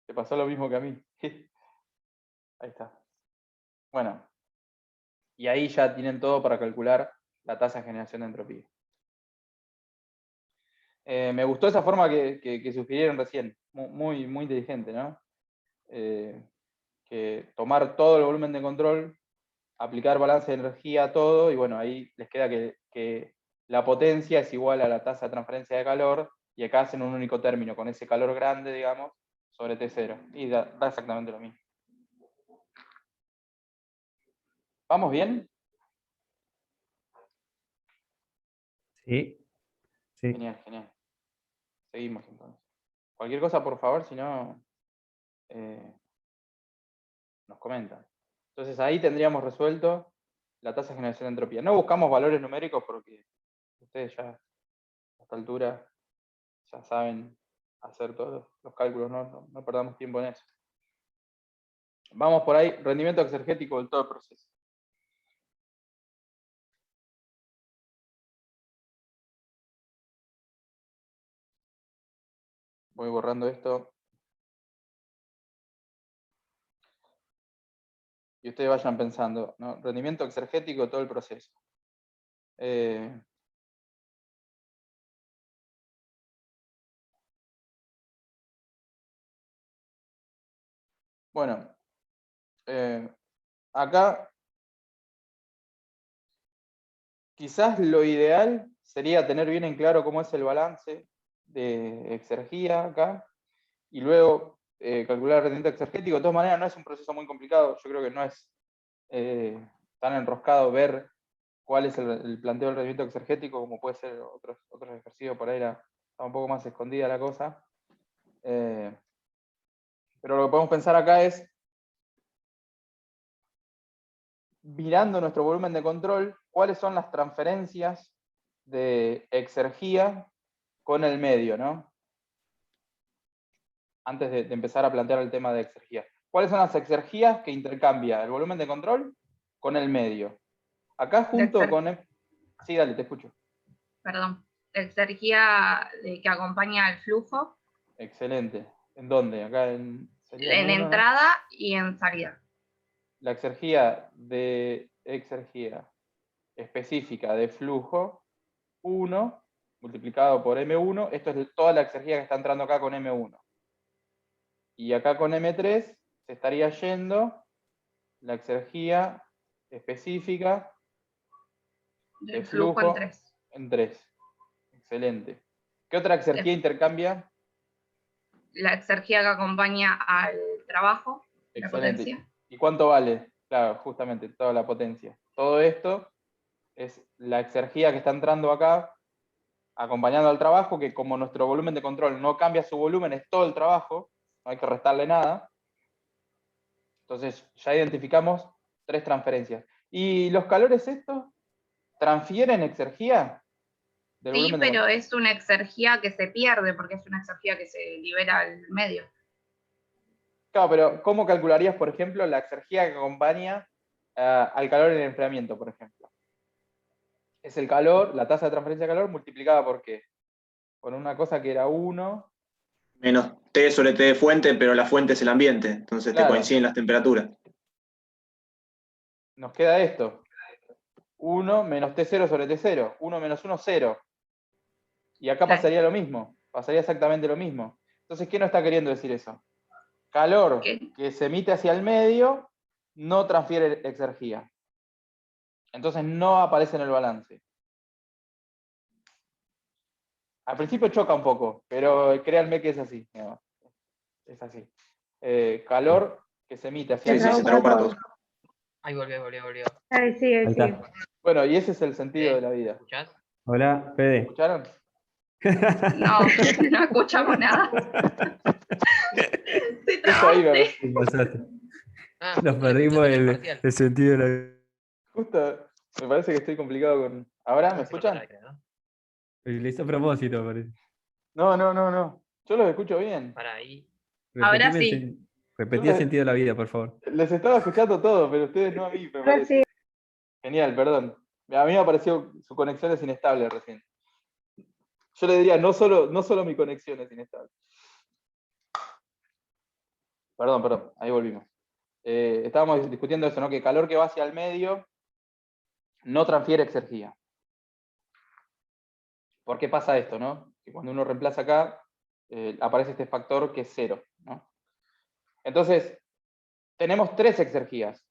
Te pasó lo mismo que a mí. Ahí está. Bueno. Y ahí ya tienen todo para calcular la tasa de generación de entropía. Me gustó esa forma que sugirieron recién. Muy inteligente, ¿no? Que tomar todo el volumen de control, aplicar balance de energía a todo, y bueno, ahí les queda que la potencia es igual a la tasa de transferencia de calor, y acá hacen un único término, con ese calor grande, digamos, sobre T0. Y da exactamente lo mismo. ¿Vamos bien? Sí. Sí. Genial. Seguimos entonces. Cualquier cosa, por favor, si no, nos comentan. Entonces ahí tendríamos resuelto la tasa de generación de entropía. No buscamos valores numéricos porque ustedes ya a esta altura ya saben hacer todos los cálculos, no perdamos tiempo en eso. Vamos por ahí, rendimiento exergético del todo el proceso. Voy borrando esto. Y ustedes vayan pensando, ¿no? Rendimiento exergético de todo el proceso. Bueno, acá quizás lo ideal sería tener bien en claro cómo es el balance de exergía acá, y luego calcular el rendimiento exergético. De todas maneras, no es un proceso muy complicado. Yo creo que no es tan enroscado ver cuál es el planteo del rendimiento exergético, como puede ser otros ejercicios. Por ahí está un poco más escondida la cosa. Pero lo que podemos pensar acá es, mirando nuestro volumen de control, cuáles son las transferencias de exergía con el medio, ¿no? Antes de empezar a plantear el tema de exergía. ¿Cuáles son las exergías que intercambia el volumen de control con el medio? Acá junto con... Sí, dale, te escucho. Perdón. Exergía que acompaña al flujo. Excelente. ¿En dónde? Acá sería En entrada y en salida. La exergía específica de flujo 1 multiplicado por M1. Esto es toda la exergía que está entrando acá con M1. Y acá con M3 se estaría yendo la exergía específica de flujo en 3. Excelente. ¿Qué otra exergía intercambia? La exergía que acompaña al trabajo, Excelente. la potencia. ¿Y cuánto vale? Claro, justamente, toda la potencia. Todo esto es la exergía que está entrando acá, acompañando al trabajo, que como nuestro volumen de control no cambia su volumen, es todo el trabajo, no hay que restarle nada. Entonces ya identificamos 3 transferencias. ¿Y los calores estos transfieren exergía? Sí, pero es una exergía que se pierde, porque es una exergía que se libera al medio. Claro, pero ¿cómo calcularías, por ejemplo, la exergía que acompaña al calor en el enfriamiento, por ejemplo? Es el calor, la tasa de transferencia de calor multiplicada por qué? Por una cosa que era 1. Menos T sobre T de fuente, pero la fuente es el ambiente, entonces te Claro. coinciden las temperaturas. Nos queda esto. 1 menos T0 sobre T0. 1 menos 1, 0. Y acá Claro. pasaría lo mismo. Pasaría exactamente lo mismo. Entonces, ¿qué nos está queriendo decir eso? Calor ¿Qué? que se emite hacia el medio no transfiere exergía. Entonces no aparece en el balance. Al principio choca un poco, pero créanme que es así. No, es así. Calor que se emite hacia Sí, el sí, se medio. trabó para todos. Ahí volvió. Ahí sigue, Ahí ahí sigue. está. Bueno, y ese es el sentido de la vida. ¿Escuchás? Hola, Fede. ¿Escucharon? No, no escuchamos nada. Te Justo ahí trabaste. ¿Qué pasaste? Ah, Nos justo perdimos tenía el, parcial. el sentido de la... Justo, me parece que estoy complicado con... ¿Ahora me escuchan? Lo hizo a propósito, parece. No. Yo los escucho bien. Para ahí. Ahora Repetime sí. repetí el sentido de la vida, por favor. Les estaba escuchando todo, pero ustedes no a mí, me Ahora parece. sí. Genial, perdón. A mí me pareció su conexión es inestable recién. Yo le diría, no solo mi conexión es inestable. Perdón, ahí volvimos. Estábamos discutiendo eso, ¿no? Que calor que va hacia el medio no transfiere exergía. ¿Por qué pasa esto, no? Que cuando uno reemplaza acá, aparece este factor que es 0, ¿no? Entonces, tenemos 3 exergías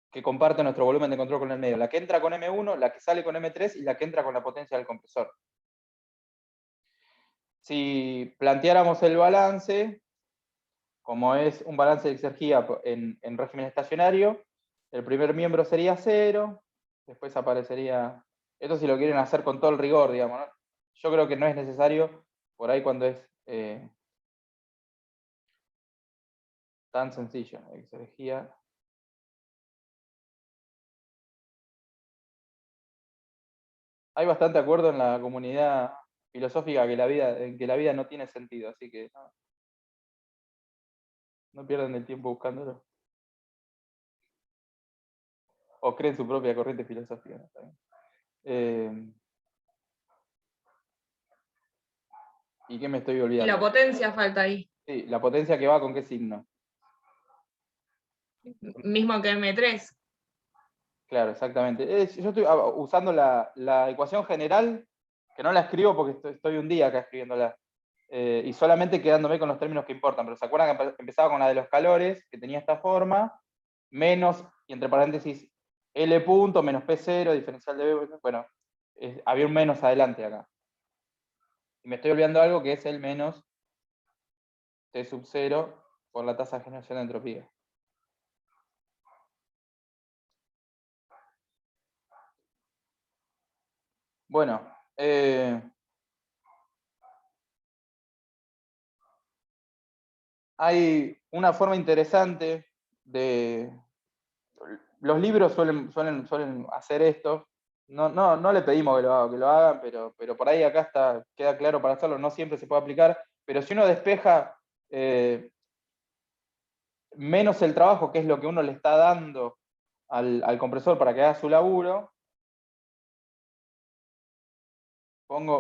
que comparten nuestro volumen de control con el medio. La que entra con M1, la que sale con M3 y la que entra con la potencia del compresor. Si planteáramos el balance, como es un balance de exergía en régimen estacionario, el primer miembro sería 0, después aparecería... Esto si lo quieren hacer con todo el rigor, digamos, ¿no? Yo creo que no es necesario, por ahí cuando es tan sencillo. Exergía. Hay bastante acuerdo en la comunidad filosófica en que la vida no tiene sentido, así que no pierdan el tiempo buscándolo. O creen su propia corriente filosófica, ¿no? Está bien. ¿Y qué me estoy Y olvidando? la potencia falta ahí. Sí, la potencia que va con qué signo. Mismo que M3. Claro, exactamente. Yo estoy usando la ecuación general, que no la escribo porque estoy un día acá escribiéndola, y solamente quedándome con los términos que importan. Pero ¿se acuerdan que empezaba con la de los calores, que tenía esta forma, menos, y entre paréntesis, L punto menos P0, diferencial de B? Bueno, había un menos adelante acá. Y me estoy olvidando algo que es el menos T sub 0 por la tasa de generación de entropía. Bueno, hay una forma interesante de... Los libros suelen hacer esto. No le pedimos que lo hagan, pero por ahí acá queda claro para hacerlo. No siempre se puede aplicar, pero si uno despeja menos el trabajo, que es lo que uno le está dando al compresor para que haga su laburo,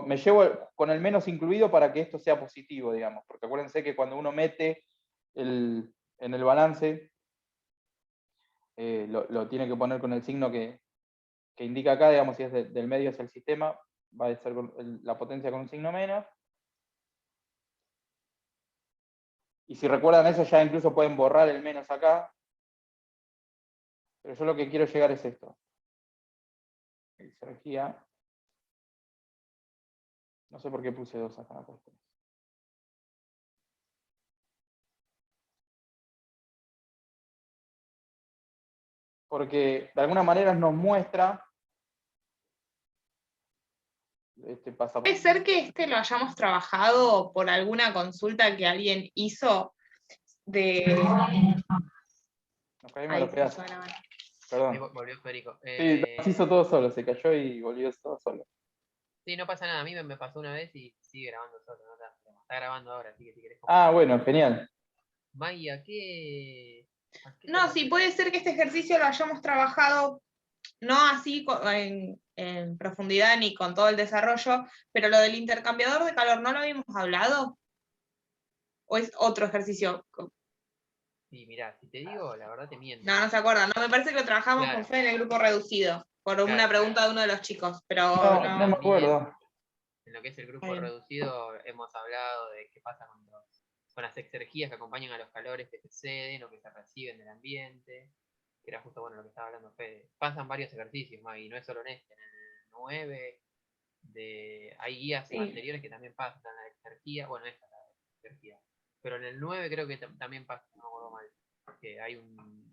me llevo con el menos incluido para que esto sea positivo, digamos, porque acuérdense que cuando uno mete en el balance, lo tiene que poner con el signo que indica acá, digamos, si es del medio hacia el sistema, va a ser la potencia con un signo menos. Y si recuerdan eso, ya incluso pueden borrar el menos acá. Pero yo lo que quiero llegar es esto. Exergía. No sé por qué puse 2 acá. Porque de alguna manera nos muestra este pasaporte. Puede ser que este lo hayamos trabajado por alguna consulta que alguien hizo de... Nos caímos Ahí los pedazos. se suena. Perdón. Ahí volvió Federico. Sí, se hizo todo solo, se cayó y volvió todo solo. Sí, no pasa nada. A mí me pasó una vez y sigue grabando solo. ¿No? Está grabando ahora, así que si querés. Ah, bueno, genial. Maggie, ¿a qué te No, sí, refieres? puede ser que este ejercicio lo hayamos trabajado, no así en profundidad ni con todo el desarrollo, pero lo del intercambiador de calor, ¿no lo habíamos hablado? ¿O es otro ejercicio? Sí, mirá, si te digo, la verdad te miento. No, no se acuerdan. No, me parece que lo trabajamos Claro. con Fede en el grupo reducido, por una Claro. pregunta de uno de los chicos, pero No, no. no me acuerdo. En lo que es el grupo Está bien. reducido hemos hablado de qué pasa con las exergías que acompañan a los calores que se ceden o que se reciben del ambiente, que era justo bueno lo que estaba hablando Fede. Pasan varios ejercicios, Maggie, no es solo en este, en el 9, hay guías Sí. anteriores que también pasan la exergía, bueno, esta es la exergía. Pero en el 9 creo que también pasa, no me acuerdo mal, que hay un...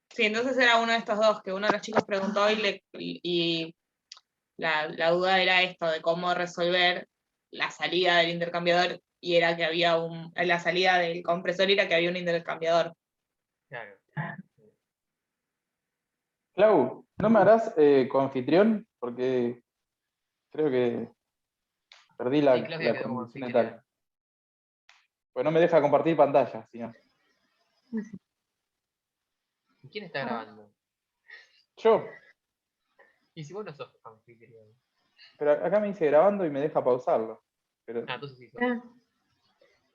Sí, entonces era uno de estos dos, que uno de los chicos preguntó y la duda era esto, de cómo resolver la salida del intercambiador, y era que había la salida del compresor era que había un intercambiador. Claro. Clau, ¿no me harás coanfitrión? Porque creo que perdí Sí, Claudia la quedó como condición de anfitriona. tal. Pues no me deja compartir pantalla, si no. ¿Y quién está grabando? Yo, Y si vos no sos anfitrión. pero acá me dice grabando y me deja pausarlo. Pero Entonces sí sos. Ah,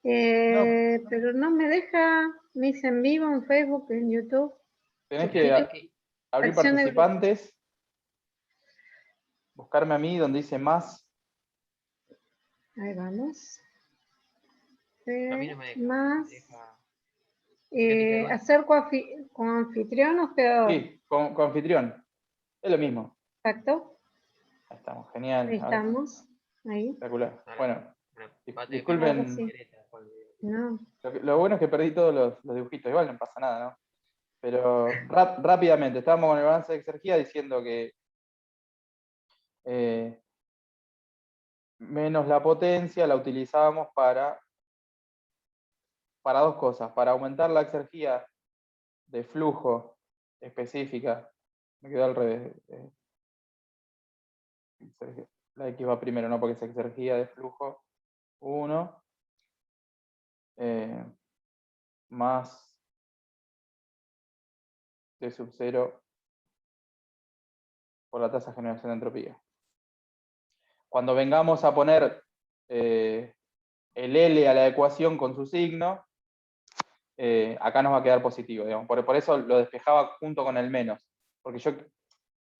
no, pero no me deja, me dice en vivo en Facebook, en YouTube. tenés Suscribir. que abrir Acción de grupo. participantes, buscarme a mí donde dice más. Ahí vamos. A mí no me deja. Más. Me deja... Hacer coanfitrión o peor. Sí, con anfitrión. Es lo mismo. Exacto. Ahí estamos, genial. Ahí Ahora sí, estamos. Ahí. espectacular. Bueno, Bate, disculpen. Sí. No. Lo bueno es que perdí todos los dibujitos, igual no pasa nada, ¿no? Pero rápidamente, estábamos con el balance de exergía diciendo que menos la potencia la utilizábamos para dos cosas, para aumentar la exergía de flujo específica, me quedó al revés, la X va primero, ¿no? Porque es exergía de flujo 1 más T sub 0 por la tasa de generación de entropía. Cuando vengamos a poner el L a la ecuación con su signo, acá nos va a quedar positivo, digamos. Por eso lo despejaba junto con el menos. Porque yo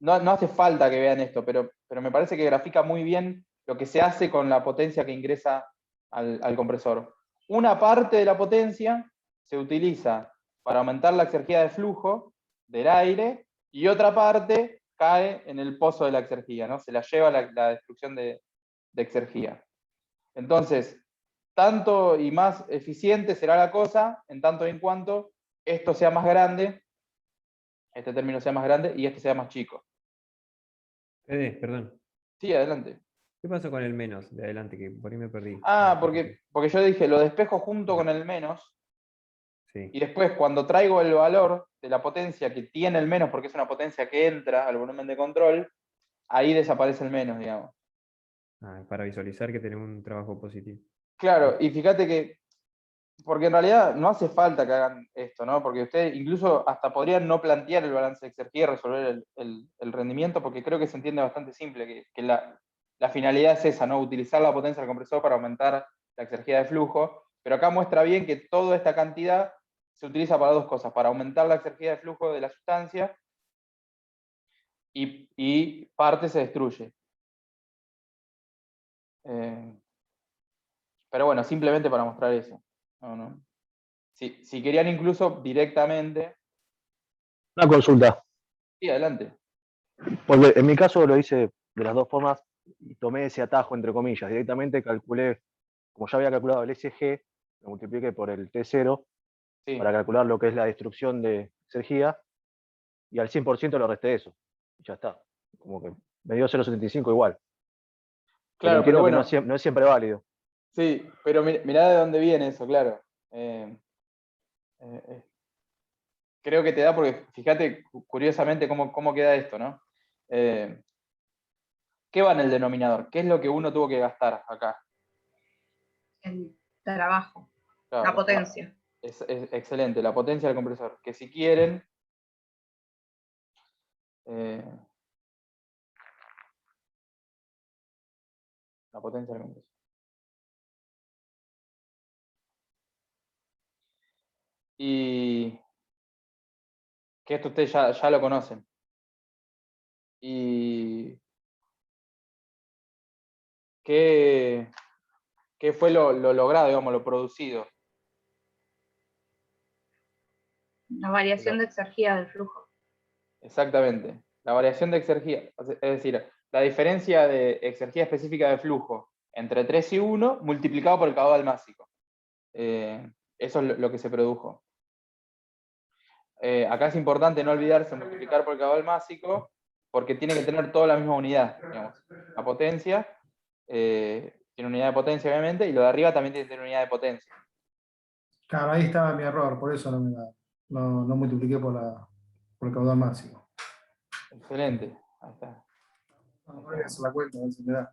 no hace falta que vean esto, pero me parece que grafica muy bien lo que se hace con la potencia que ingresa al compresor. Una parte de la potencia se utiliza para aumentar la exergía de flujo del aire y otra parte cae en el pozo de la exergía, ¿no? Se la lleva la destrucción de exergía. Entonces, tanto y más eficiente será la cosa en tanto y en cuanto esto sea más grande, este término sea más grande y este sea más chico. Fede, perdón. Sí, adelante. ¿Qué pasó con el menos de adelante? Que por ahí me perdí. Porque yo dije, lo despejo junto con el menos, Sí. y después cuando traigo el valor de la potencia que tiene el menos, porque es una potencia que entra al volumen de control, ahí desaparece el menos, digamos. Para visualizar que tenemos un trabajo positivo. Claro, y fíjate que, porque en realidad no hace falta que hagan esto, ¿no? Porque ustedes incluso hasta podrían no plantear el balance de exergía y resolver el rendimiento, porque creo que se entiende bastante simple, que la finalidad es esa, ¿no? Utilizar la potencia del compresor para aumentar la exergía de flujo, pero acá muestra bien que toda esta cantidad se utiliza para dos cosas, para aumentar la exergía de flujo de la sustancia y parte se destruye. Pero bueno, simplemente para mostrar eso. No. Si querían incluso directamente... Una consulta. Sí, adelante. Porque en mi caso lo hice de las dos formas y tomé ese atajo, entre comillas. Directamente calculé, como ya había calculado el SG, lo multipliqué por el T0 para calcular lo que es la destrucción de exergía y al 100% lo resté eso. Y ya está. Como que me dio 0,75 igual. Claro, entiendo pero bueno, que no es siempre válido. Sí, pero mirá de dónde viene eso, claro. Creo que te da, porque fíjate curiosamente cómo queda esto, ¿no? ¿Qué va en el denominador? ¿Qué es lo que uno tuvo que gastar acá? El trabajo. Claro, La potencia. es excelente, la potencia del compresor. Que si quieren, la potencia del compresor. Y que esto ustedes ya lo conocen. Y ¿qué fue lo logrado, digamos, lo producido? La variación de exergía del flujo. Exactamente. La variación de exergía, es decir, la diferencia de exergía específica de flujo entre 3 y 1 multiplicado por el caudal másico. Eso es lo que se produjo. Acá es importante no olvidarse de multiplicar por el caudal másico, porque tiene que tener toda la misma unidad. Digamos. La potencia tiene unidad de potencia, obviamente, y lo de arriba también tiene que tener unidad de potencia. Claro, ahí estaba mi error, por eso no multipliqué por el caudal máximo. Excelente. Ahí está. Voy a hacer la cuenta, a ver si me da.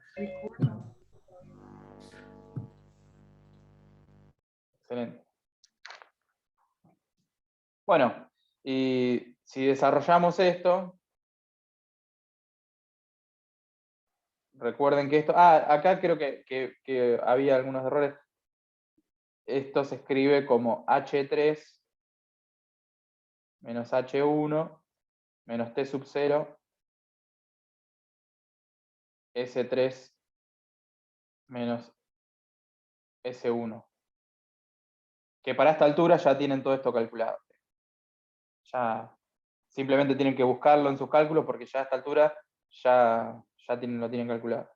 Excelente. Bueno, y si desarrollamos esto, recuerden que esto... acá creo que había algunos errores. Esto se escribe como H3 menos H1 menos T sub 0 S3 menos S1. Que para esta altura ya tienen todo esto calculado. Ya simplemente tienen que buscarlo en sus cálculos porque ya a esta altura ya lo tienen calculado.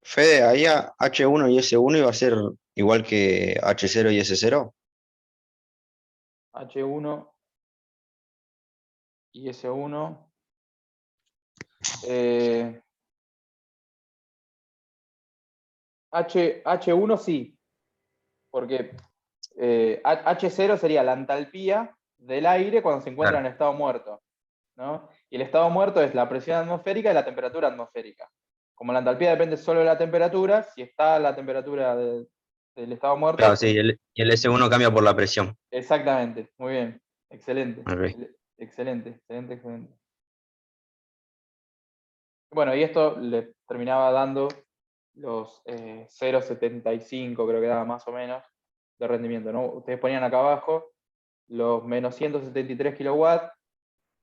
Fede, ahí a H1 y S1 iba a ser igual que H0 y S0. H1 y S1. H1 sí, porque H0 sería la entalpía del aire cuando se encuentra en estado muerto, ¿no? Y el estado muerto es la presión atmosférica y la temperatura atmosférica. Como la entalpía depende solo de la temperatura, si está la temperatura del estado muerto... Claro, sí, y el S1 cambia por la presión. Exactamente, muy bien, excelente. Ok. Excelente. Bueno, y esto le terminaba dando los 0,75, creo que daba más o menos, de rendimiento, ¿no? Ustedes ponían acá abajo los menos 173 kilowatts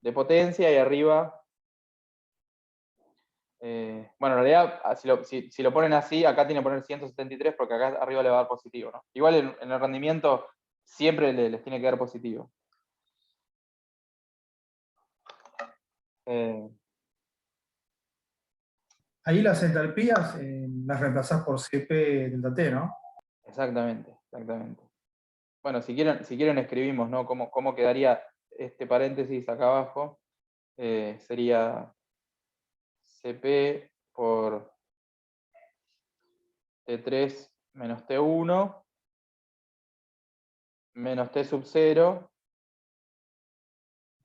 de potencia y arriba... bueno, en realidad, si lo ponen así, acá tiene que poner 173 porque acá arriba le va a dar positivo, ¿no? Igual en el rendimiento siempre les tiene que dar positivo. Ahí las entalpías las reemplazás por CP delta T, ¿no? Exactamente. Bueno, si quieren escribimos, ¿no? ¿Cómo quedaría este paréntesis acá abajo? Sería CP por T3 menos T1 menos T sub 0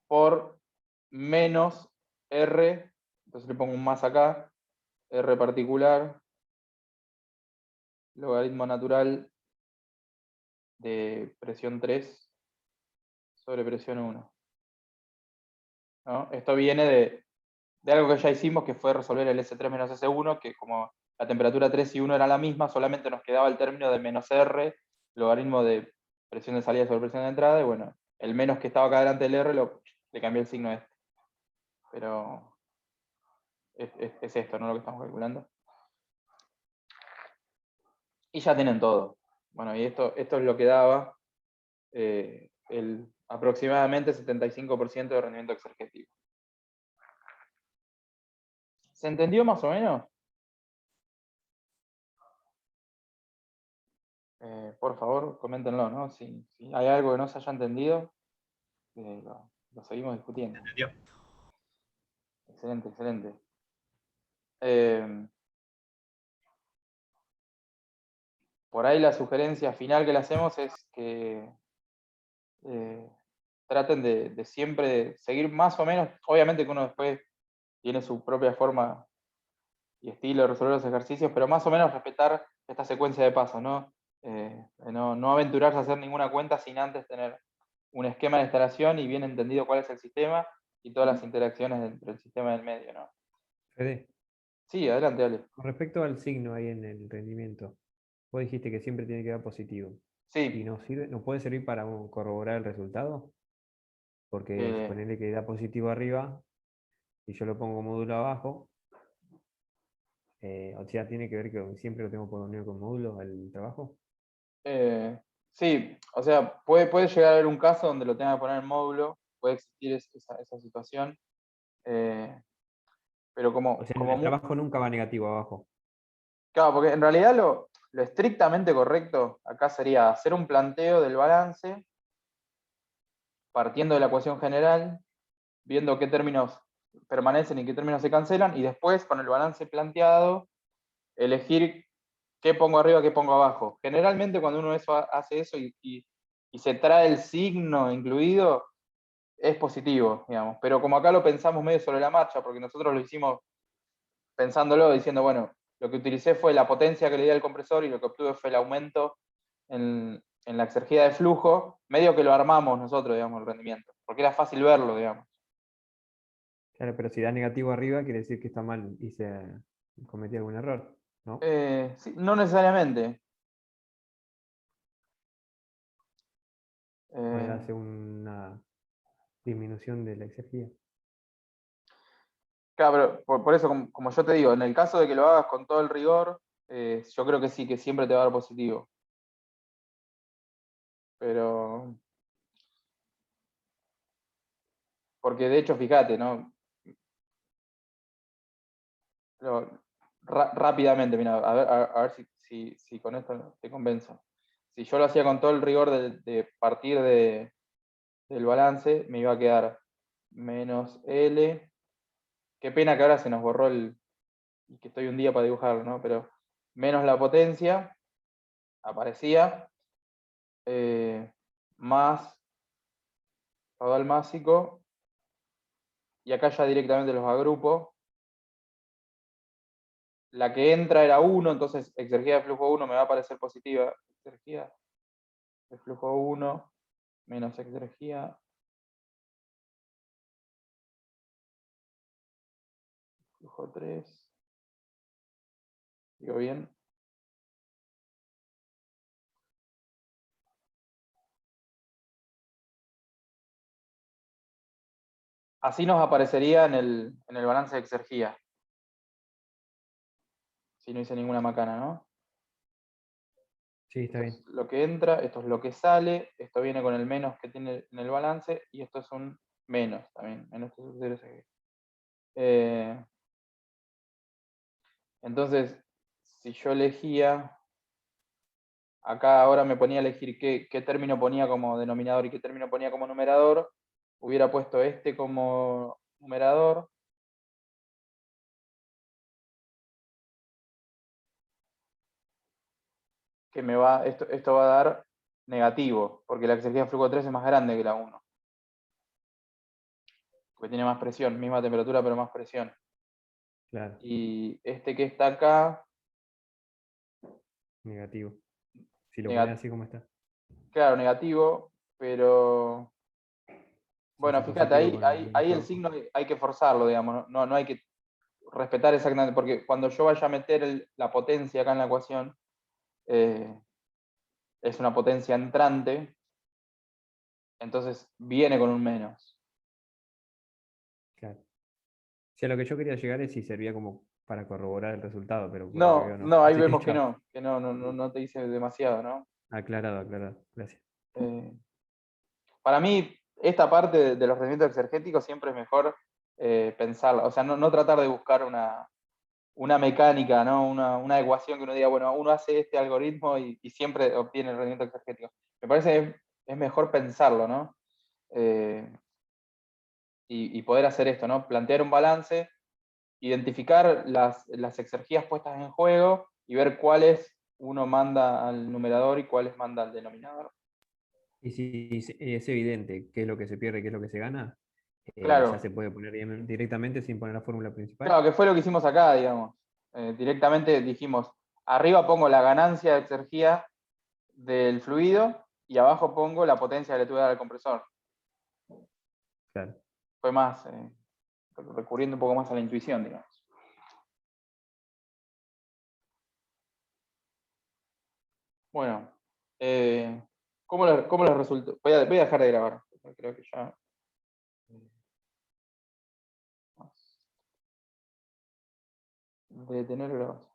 por menos R, entonces le pongo un más acá, R particular, logaritmo natural de presión 3 sobre presión 1. ¿No? Esto viene de algo que ya hicimos, que fue resolver el S3 menos S1, que como la temperatura 3 y 1 era la misma, solamente nos quedaba el término de menos R, logaritmo de presión de salida sobre presión de entrada, y bueno, el menos que estaba acá delante del R le cambié el signo este. Pero es esto, ¿no? Lo que estamos calculando. Y ya tienen todo. Bueno, y esto es lo que daba el aproximadamente 75% de rendimiento exergético. ¿Se entendió más o menos? Por favor, coméntenlo, ¿no? Si hay algo que no se haya entendido, lo seguimos discutiendo. ¿Entendió? Excelente. Por ahí la sugerencia final que le hacemos es que traten de siempre seguir más o menos, obviamente que uno después tiene su propia forma estilo de resolver los ejercicios, pero más o menos respetar esta secuencia de pasos, ¿no? No aventurarse a hacer ninguna cuenta sin antes tener un esquema de instalación y bien entendido cuál es el sistema y todas las interacciones entre el sistema del medio, ¿no? Fede, Sí, adelante, dale. con respecto al signo ahí en el rendimiento, vos dijiste que siempre tiene que dar positivo. ¿Y Sí. nos puede servir para corroborar el resultado? Porque suponerle que da positivo arriba y yo lo pongo módulo abajo, o sea, tiene que ver que siempre lo tengo que poner con módulo el trabajo. Sí, o sea, puede llegar a haber un caso donde lo tenga que poner en módulo, puede existir esa situación, pero O sea, el trabajo nunca va negativo abajo. Claro, porque en realidad lo estrictamente correcto acá sería hacer un planteo del balance, partiendo de la ecuación general, viendo qué términos permanecen y qué términos se cancelan, y después, con el balance planteado, elegir qué pongo arriba, qué pongo abajo. Generalmente cuando uno hace eso y se trae el signo incluido, es positivo, digamos. Pero como acá lo pensamos medio sobre la marcha, porque nosotros lo hicimos pensándolo, diciendo, bueno, lo que utilicé fue la potencia que le di al compresor y lo que obtuve fue el aumento en la exergía de flujo, medio que lo armamos nosotros, digamos, el rendimiento, porque era fácil verlo, digamos. Claro, pero si da negativo arriba, quiere decir que está mal y se cometió algún error, ¿no? Sí, no necesariamente. Poder hacer una disminución de la exergía. Claro, pero por eso, como yo te digo, en el caso de que lo hagas con todo el rigor, yo creo que sí, que siempre te va a dar positivo. Pero... Porque de hecho, fíjate, ¿no? Rápidamente, mira, a ver si con esto te convenzo. Si yo lo hacía con todo el rigor de partir del balance, me iba a quedar menos L. Qué pena que ahora se nos borró y que estoy un día para dibujarlo, ¿no? Pero menos la potencia, aparecía, más caudal másico, y acá ya directamente los agrupo. La que entra era 1, entonces exergía de flujo 1 me va a parecer positiva. Exergía de flujo 1 menos exergía flujo 3. ¿Digo bien? Así nos aparecería en el balance de exergía. Si no hice ninguna macana, ¿no? Sí, está bien. Lo que entra, esto es lo que sale, esto viene con el menos que tiene en el balance, y esto es un menos también, menos entonces, si yo elegía, acá ahora me ponía a elegir qué término ponía como denominador y qué término ponía como numerador, hubiera puesto este como numerador, que esto va a dar negativo, porque la exergía de flujo 3 es más grande que la 1. Porque tiene más presión, misma temperatura pero más presión. Claro. Y este que está acá... Negativo. Si lo pones así como está. Claro, negativo, pero... Bueno, fíjate, ahí el signo hay que forzarlo, digamos, no hay que respetar exactamente, porque cuando yo vaya a meter la potencia acá en la ecuación, es una potencia entrante, entonces viene con un menos. Claro. O sea, lo que yo quería llegar es si servía como para corroborar el resultado, pero por lo que veo No, ahí Así que vemos que chao. no te dice demasiado, ¿no? Aclarado, gracias. Para mí, esta parte de los rendimientos exergéticos siempre es mejor pensarla, o sea, no tratar de buscar una mecánica, ¿no? Una ecuación que uno diga, bueno, uno hace este algoritmo y siempre obtiene el rendimiento exergético. Me parece que es mejor pensarlo, ¿no? Y poder hacer esto, ¿no? Plantear un balance, identificar las exergías puestas en juego y ver cuáles uno manda al numerador y cuáles manda al denominador. Y si es evidente qué es lo que se pierde y qué es lo que se gana, Claro. ya se puede poner directamente sin poner la fórmula principal. Claro, que fue lo que hicimos acá, digamos. Directamente dijimos, arriba pongo la ganancia de exergía del fluido y abajo pongo la potencia que le tuve que dar al compresor. Claro. Fue más, recurriendo un poco más a la intuición, digamos. Bueno, ¿cómo les resultó? Voy a dejar de grabar, porque creo que ya... De tener grabación.